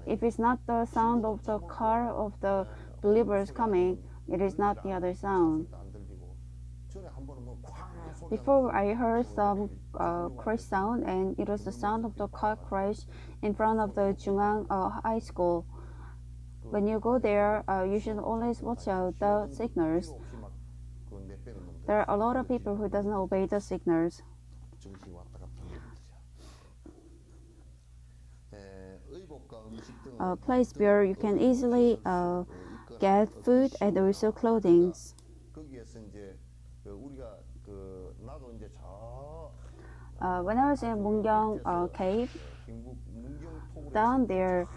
If it's not the sound of the car of the believers coming, it is not the other sound. Before I heard some crash sound, and it was the sound of the car crash in front of the Jungang High School. When you go there, you should always watch out the signals. There are a lot of people who doesn't obey the signals. A place where you can easily get food and also clothing. When I was in Mungyong cave, down there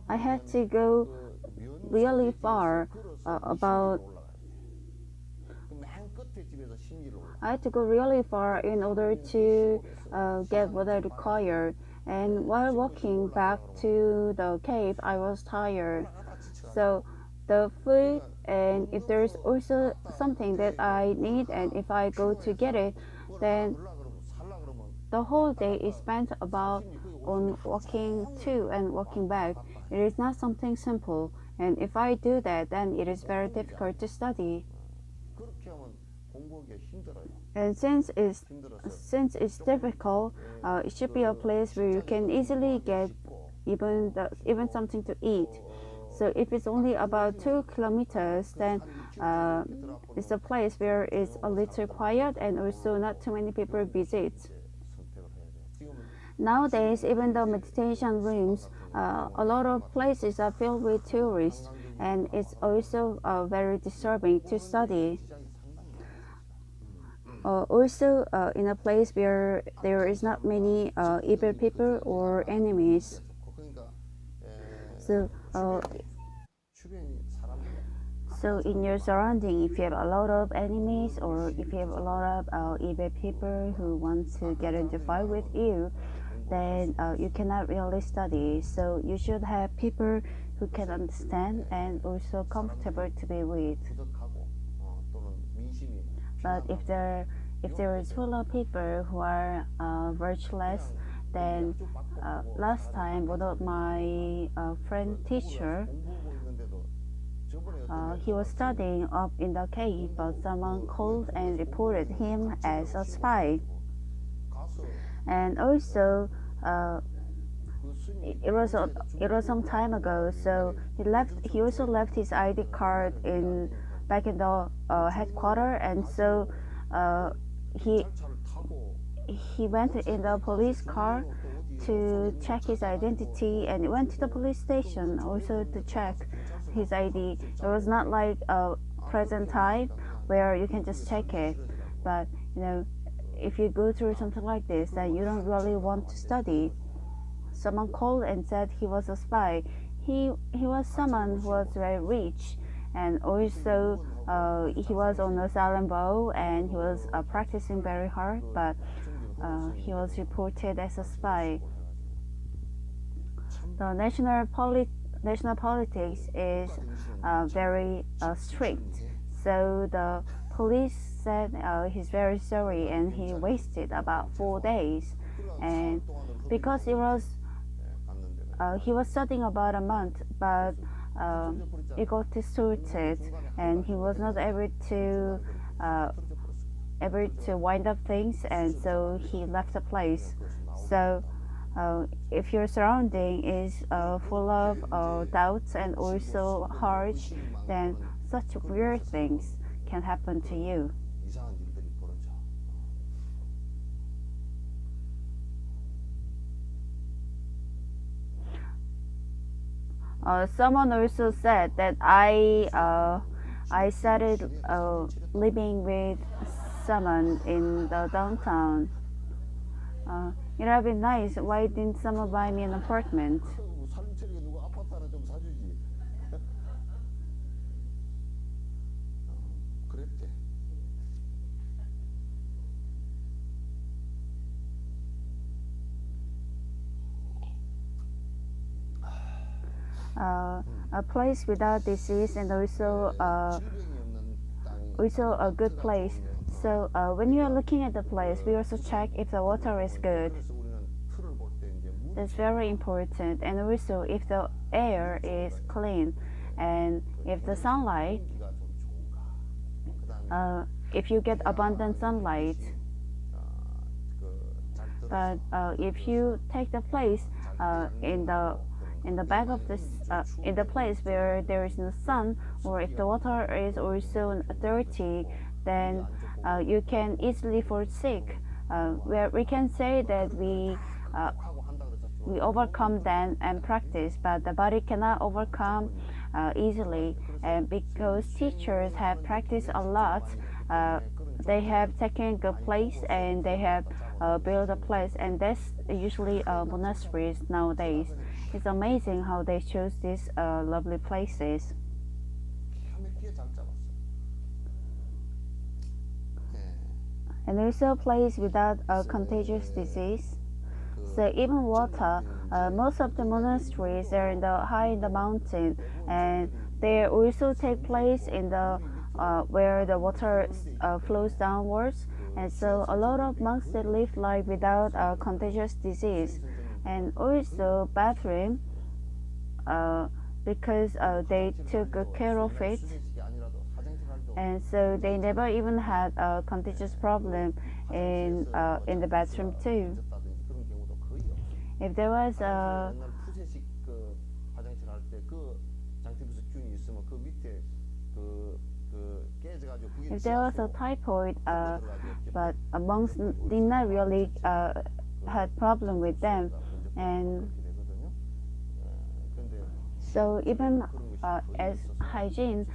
I had to go really far, in order to get what I required. And while walking back to the cave, I was tired. So the food, and if there's also something that I need, and if I go to get it, then the whole day is spent about on walking to and walking back. It is not something simple, and if I do that, then it is very difficult to study. And since it's difficult, it should be a place where you can easily get even something to eat. So if it's only about 2 kilometers, then it's a place where it's a little quiet and also not too many people visit. Nowadays, even the meditation rooms, a lot of places are filled with tourists, and it's also very disturbing to study. Also, in a place where there is not many evil people or enemies. So in your surrounding, if you have a lot of enemies or if you have a lot of evil people who want to get into fight with you, then you cannot really study. So you should have people who can understand and also comfortable to be with. But if there is full of people who are virtueless, then last time one of my friend teacher, he was studying up in the cave, but someone called and reported him as a spy. And also, it was some time ago, so he also left his ID card in back in the headquarters, and so he he went in the police car to check his identity, and went to the police station also to check his ID. It was not like a present time where you can just check it, but if you go through something like this, then you don't really want to study. Someone called and said he was a spy. He was someone who was very rich, and also he was on a silent bow, and he was practicing very hard, but he was reported as a spy. The national politics is very strict, so the police said he's very sorry, and he wasted about 4 days, and because he was studying about a month, but it got distorted, and he was not able to wind up things, and so he left the place. So if your surrounding is full of doubts and also harsh, then such weird things can happen to you. 이상한 일들이 벌어져. Someone also said that I started living with someone in the downtown. It would have been nice. Why didn't someone buy me an apartment? 살림살이가 누구 아파트 하나 좀 사주지. 그랬대. A place without disease, and also a good place. So when you are looking at the place, we also check if the water is good. 그래서 우리는 틀을 볼 때 이제 물 That's very important. And also if the air is clean, and if the sunlight, 기가 좀 좋은가. 그다음에 if you get abundant sunlight. But if you take the place in the back of this in the place where there is no sun, or if the water is also dirty, then you can easily fall sick. Where we can say that we overcome them and practice, but the body cannot overcome easily. And because teachers have practiced a lot, they have taken a place, and they have built a place, and that's usually monasteries nowadays. It's amazing how they chose these lovely places. 기가 막히게 잘 잡았어. And also a place without a contagious disease. So even water, most of the monasteries are high in the mountain, and they also take place in the where the water flows downwards. And so a lot of monks that live like without contagious disease, and also bathroom, because they took good care of it, and so they never even had a contagious problem in the bathroom too. If there was a 옛날 푸세식 그 화장실 할 때 그 장티푸스균이 있으면 그 밑에 그 깨져가지고 그게 if there was a typhoid, but monks did not really had problem with them, and so even as hygiene,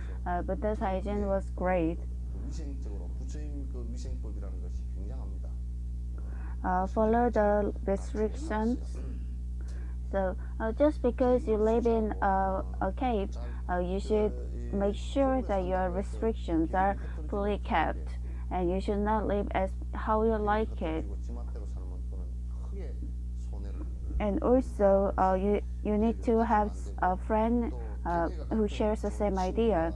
Buddha's hygiene was great. 위생적으로 부처님 그 위생법이라는 것이 굉장합니다. Follow the restrictions. So just because you live in a cave, you should make sure that your restrictions are fully kept, and you should not live as how you like it. 그리고 지맘대로 살면 그는 크게 손해를. And also, you need to have a friend who shares the same idea.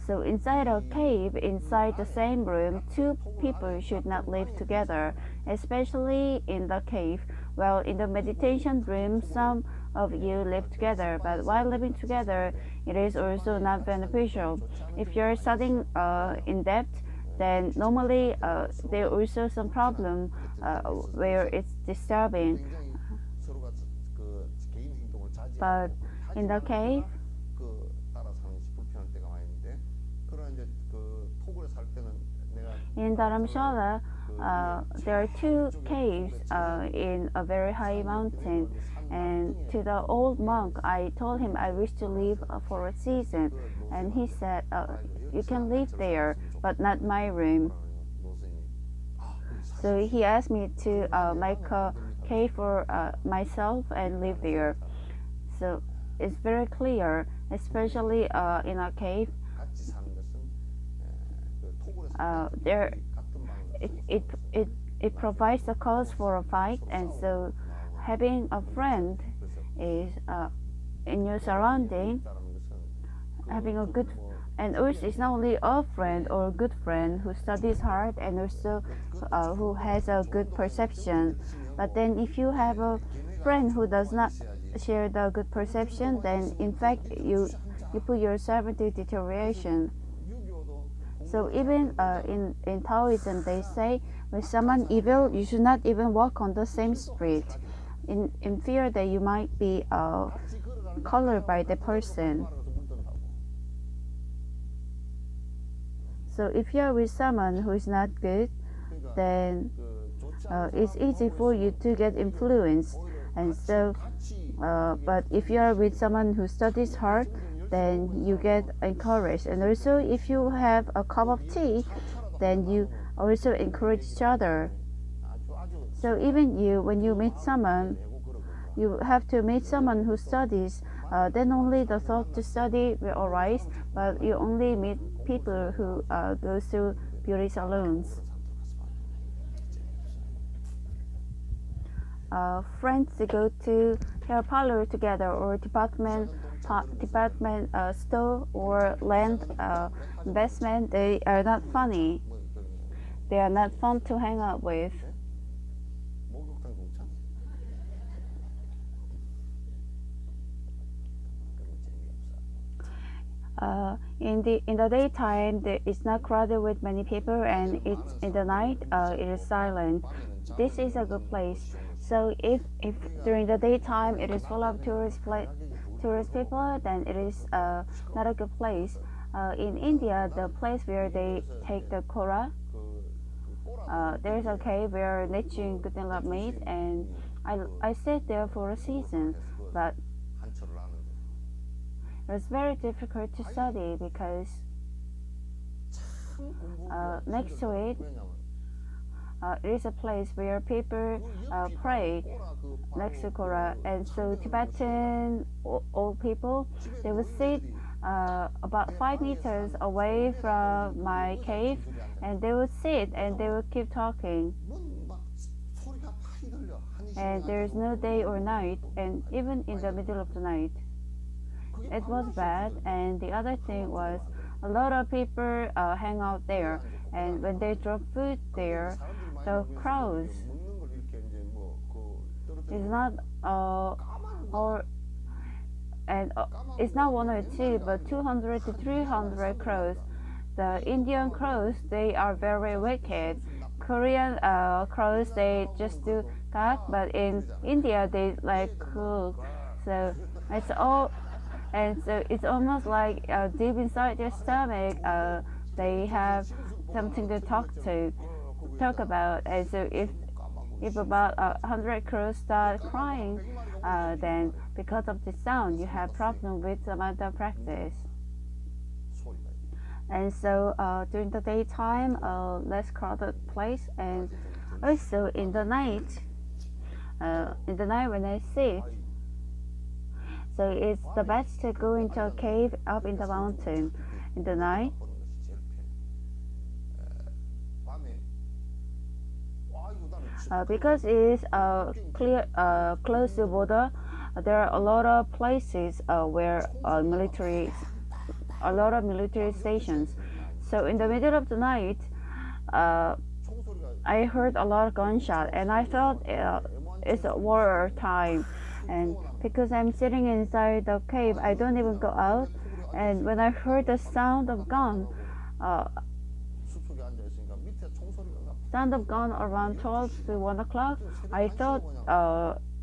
So inside a cave, inside the same room, two people should not live together, especially in the cave. Well, in the meditation room, some of you live together, but while living together, it is also not beneficial. If you're studying in depth, then normally there are also some problem where it's disturbing. 굉장히 서로가 그 개인 행동을 But 자제하고 in the cave, 그 따라 사는 것이 불편할 때가 많이 있는데 그런 이제 그 토굴에 살 때는 내가 in Dharamshala, there are two caves in a very high mountain. And to the old monk, I told him I wish to live for a season. And he said, you can live there, but not my room. So he asked me to make a cave for myself and live there. So it's very clear, especially in a cave, 같이 사는 것은 그 토굴에 there 같은 방을 it provides a cause for a fight, and so having a friend is in your surrounding, having a good, and also it's not only a friend or a good friend who studies hard and also who has a good perception, but then if you have a friend who does not share the good perception, then in fact you put yourself into deterioration. So even in Taoism, they say when someone evil, you should not even walk on the same street, in fear that you might be colored by the person. So if you are with someone who is not good, then it's easy for you to get influenced. And so, but if you are with someone who studies hard, then you get encouraged. And also, if you have a cup of tea, then you also encourage each other. So even you, when you meet someone, you have to meet someone who studies. Then only the thought to study will arise. But you only meet people who go through beauty salons. Friends go to hair parlor together, or department store, or land investment. They are not funny. They are not fun to hang out with. 목욕탕 동창 In the daytime, it's not crowded with many people, and it's in the night, it is silent. This is a good place. So if during the daytime it is full of tourist people, then it is not a good place. In India, the place where they take the Kora, there's a cave where nature and good love meet, and I stayed there for a season, but 한철을 하는데 it was very difficult to study because next to it, it is a place where people pray next to Kora, and so Tibetan old people, they would sit about 5 meters away from my cave, and they would sit and they would keep talking. 막 소리가 많이 들려. And there is no day or night, and even in the middle of the night, it was bad. And the other thing was, a lot of people hang out there, and when they drop food there, the crowds 먹는 걸 이렇게 이제 뭐그 is not or and it's not one or two, but 200 to 300 crows. The Indian crows, they are very wicked. Korean crows, they just do that, but in India they like cook. So it's all, and so it's almost like deep inside their stomach, they have something to talk about. And so if about 100 crows start crying, then because of the sound, you have problem with Samatha practice. And so during the daytime, less crowded place, and also in the night when I sit, so it's the best to go into a cave up in the mountain in the night. Because it is clear, close to border, there are a lot of places where military a lot of military stations. So in the middle of the night, I heard a lot of gunshot, and I thought it's war time. And because I'm sitting inside the cave, I don't even go out. And when I heard the uh, sound of gun around 12 to 1 o'clock, I thought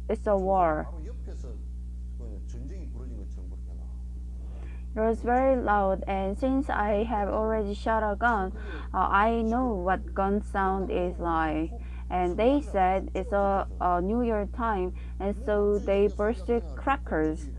it's a war. It was very loud, and since I have already shot a gun, I know what gun sound is like. And they said it's a New Year time, and so they bursted crackers.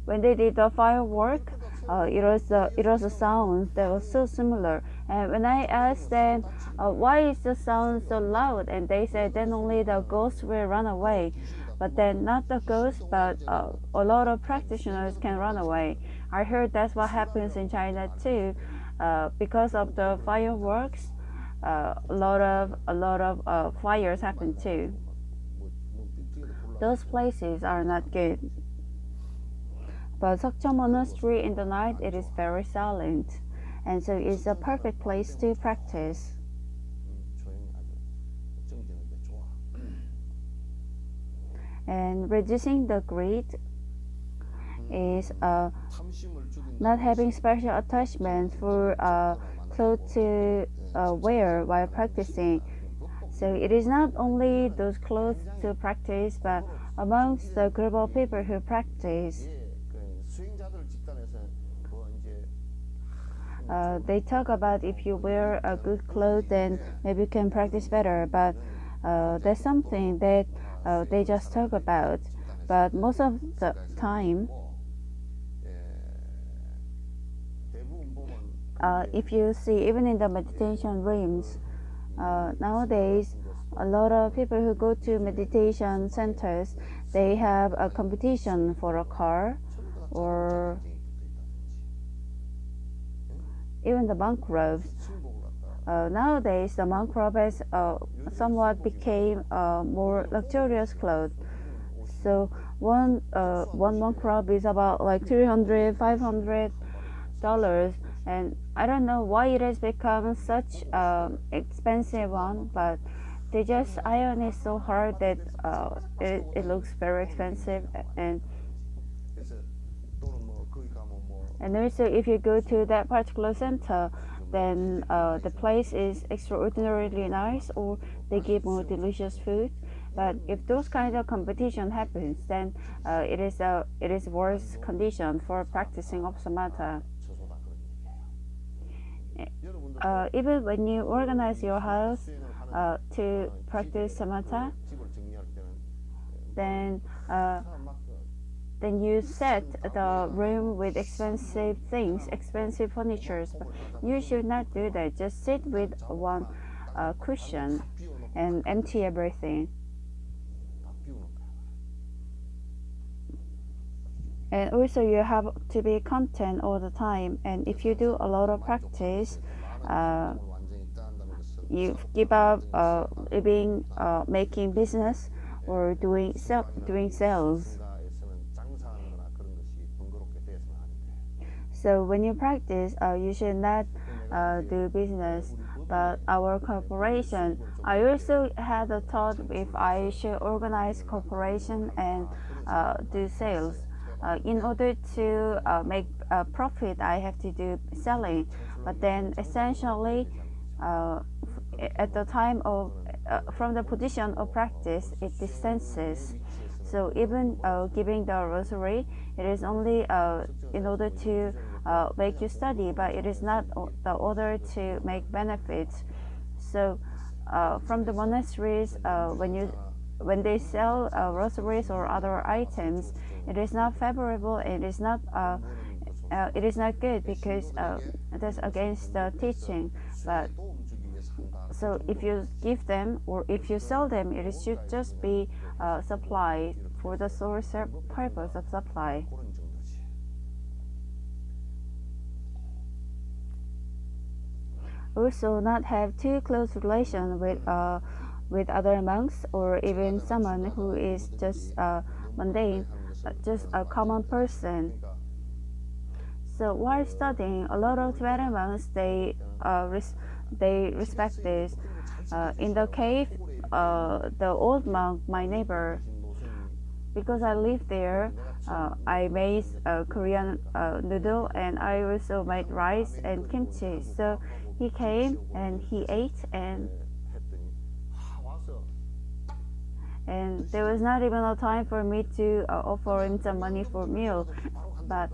When they did the firework, it was a sound that was so similar. And when I asked them why is the sound so loud, and they said then only the ghosts will run away. But then not the ghosts, but a lot of practitioners can run away. I heard that's what happens in China too, because of the fireworks. A lot of fires happen too. Those places are not good. But Seokcho Monastery in the night it is very silent, and so it's a perfect place to practice. And reducing the greed is not having special attachment for clothes to wear while practicing. So it is not only those clothes to practice, but amongst the group of people who practice, they talk about if you wear a good clothes, then maybe you can practice better. But that's something that they just talk about. But most of the time, if you see, even in the meditation rooms, nowadays, a lot of people who go to meditation centers, they have a competition for a car, or even the monk robes. Nowadays, the monk robe has somewhat became more luxurious clothes. So one monk robe is about like $300, $500, and I don't know why it has become such expensive one, but they just iron it so hard that it looks very expensive. And also, if you go to that particular center, then the place is extraordinarily nice, or they give more delicious food. But if those kind of competition happens, then it is worse condition for practicing of samatha. Even when you organize your house to practice samatha, then you set the room with expensive things, expensive furnitures. But you should not do that. Just sit with one cushion and empty everything. And also you have to be content all the time. And if you do a lot of practice, you give up making business or doing sales. So when you practice, you should not do business. But our corporation, I also had a thought if I should organize corporation and do sales. In order to make a profit, I have to do selling. But then essentially, at the time of from the position of practice, it distances. So even giving the rosary, it is only in order to make you study, but it is not the order to make benefits. So from the monasteries, when they sell rosaries or other items, it is not favorable. It is not good because that's against the teaching. But so if you give them or if you sell them, it should just be supply for the source purpose of supply. Also, not have too close relation with other monks or even someone who is just mundane, just a common person. So while studying, a lot of Tibetan monks they respect this. In the cave, the old monk, my neighbor, because I live there, I made Korean noodle and I also made rice and kimchi. So he came and he ate, 했더니 와서 and there was not even a time for me to offer him some money for meal. But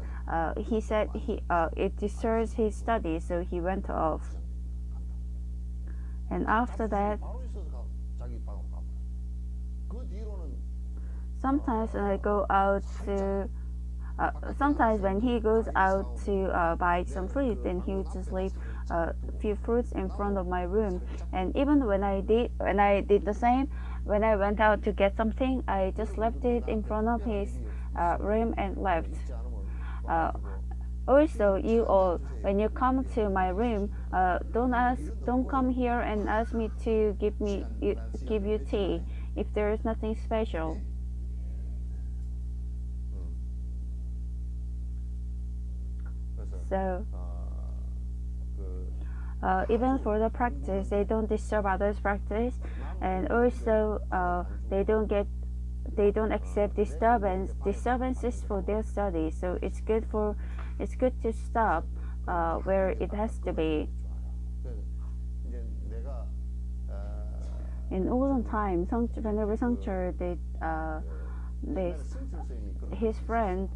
he said it disturbs his study, so he went off. And after that, 바로 있어서 자기 방 가버려. 그 뒤로는 sometimes when I go out to sometimes when he goes out to buy some fruit, then he would just leave a few fruits in front of my room. And even when I did the same, when I went out to get something, I just left it in front of his room and left. 있지 않으면 Uh, Also, you all, when you come to my room, don't come here and ask me to give you tea if there is nothing special. 그래서 So 그 even for the practice, they don't disturb others' practice, and also they don't accept disturbances for their study. So it's good to stop where it has to be. 그래서 이제 내가 In olden times, whenever Sangchur did this, 승철 선생님이 그런 his friend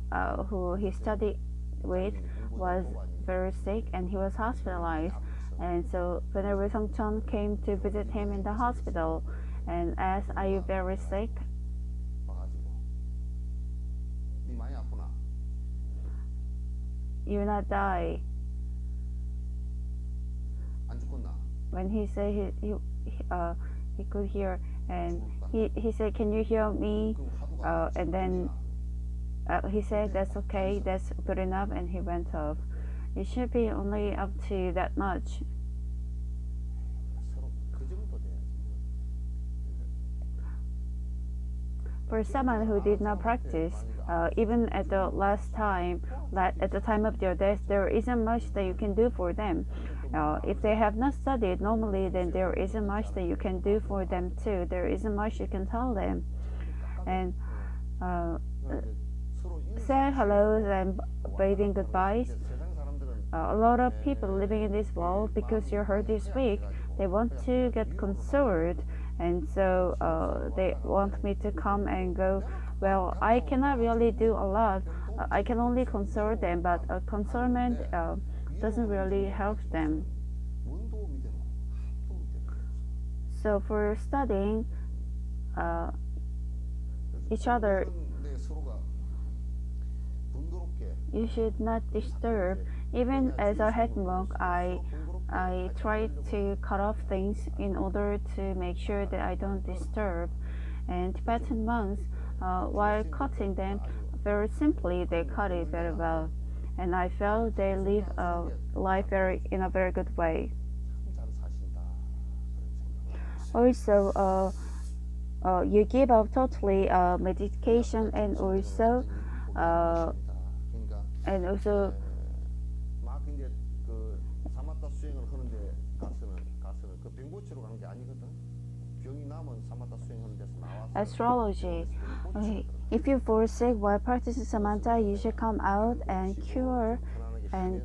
who he studied with was very sick and he was hospitalized. And so whenever Sangchon came to visit him in the hospital and asked, "Are you very sick?" 와가지고 니 많이 아프나? "You will not die." 안 죽겠나? When he said he could hear, and he said, "Can you hear me?" 그럼 화두가 And then he said, "That's okay, that's good enough," and he went off. It should be only up to that much. 서로 그 정도 돼야지. For someone who did not practice, even at the at the time of their death, there isn't much that you can do for them. If they have not studied normally, then there isn't much that you can do for them too. There isn't much you can tell them. And 서로 say hellos and waving goodbyes. 세상 사람들은 A lot of people living in this world, because your heart is weak, they want to get consoled, and so they want me to come and go. Well, I cannot really do a lot. I can only console them, but consolement doesn't really help them. 뭔 도움이 되노? 도움이 되는 So for studying each other, 그런데 서로가 bundo롭게 you should not disturb. Even as a head monk, I try to cut off things in order to make sure that I don't disturb. And Tibetan monks, while cutting them, very simply they cut it very well, and I felt they live a life in a very good way. 참 잘 사신다 그런 생각. Also, you give up totally medication, and also 그러니까 막 이제 그 사마타 수행을 하는데 가서는 그 병 고치러 가는 게 아니거든. 병이 나면 사마타 수행하는 데서 나와서 astrology. Okay. If you fall sick while practicing samatha, you should come out and cure and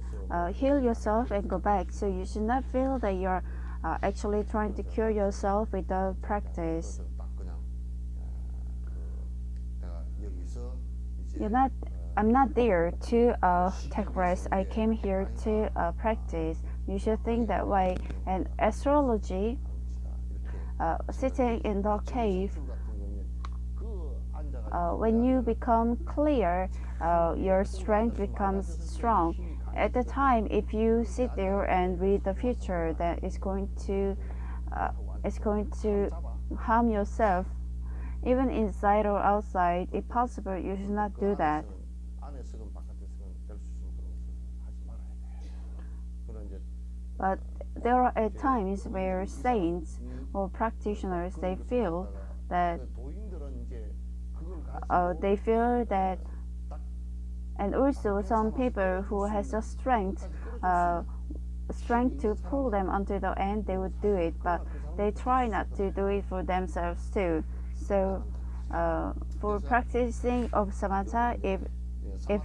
heal yourself and go back. So you should not feel that you're actually trying to cure yourself without practice. 딱 그냥 내가 여기서 이제 I'm not there to take rest. I came here to practice. You should think that way. And astrology, sitting in the cave, when you become clear, your strength becomes strong. At the time, if you sit there and read the future, that is going to harm yourself, even inside or outside. If possible, you should not do that. 안에서건 바깥에서건 될 수 있으면 그런 것을 하지 말아야 돼. 그런 이제 But there are at times where saints or practitioners they feel that 도인들은 이제 그걸 they feel that And also some people who has the strength to pull them until the end, they would do it, but they try not to do it for themselves too. So for practicing of samatha, if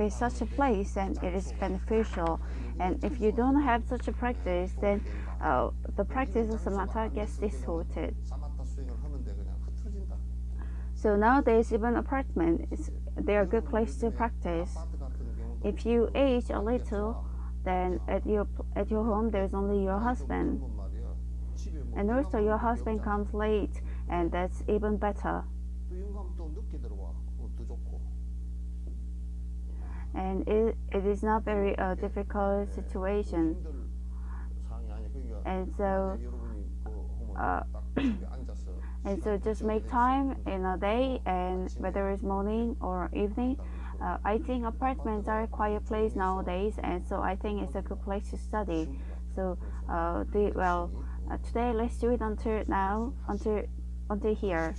it's such a place, then it is beneficial. And if you don't have such a practice, then the practice of samatha gets distorted. So nowadays, even apartments, they're a good place to practice. If you age a little, then at your home there's only your husband, and also your husband comes late, and that's even better. And it is not very difficult situation. And so and so just make time in a day, and whether it's morning or evening. I think apartments are a quiet place nowadays, and so I think it's a good place to study. So today let's do it until here.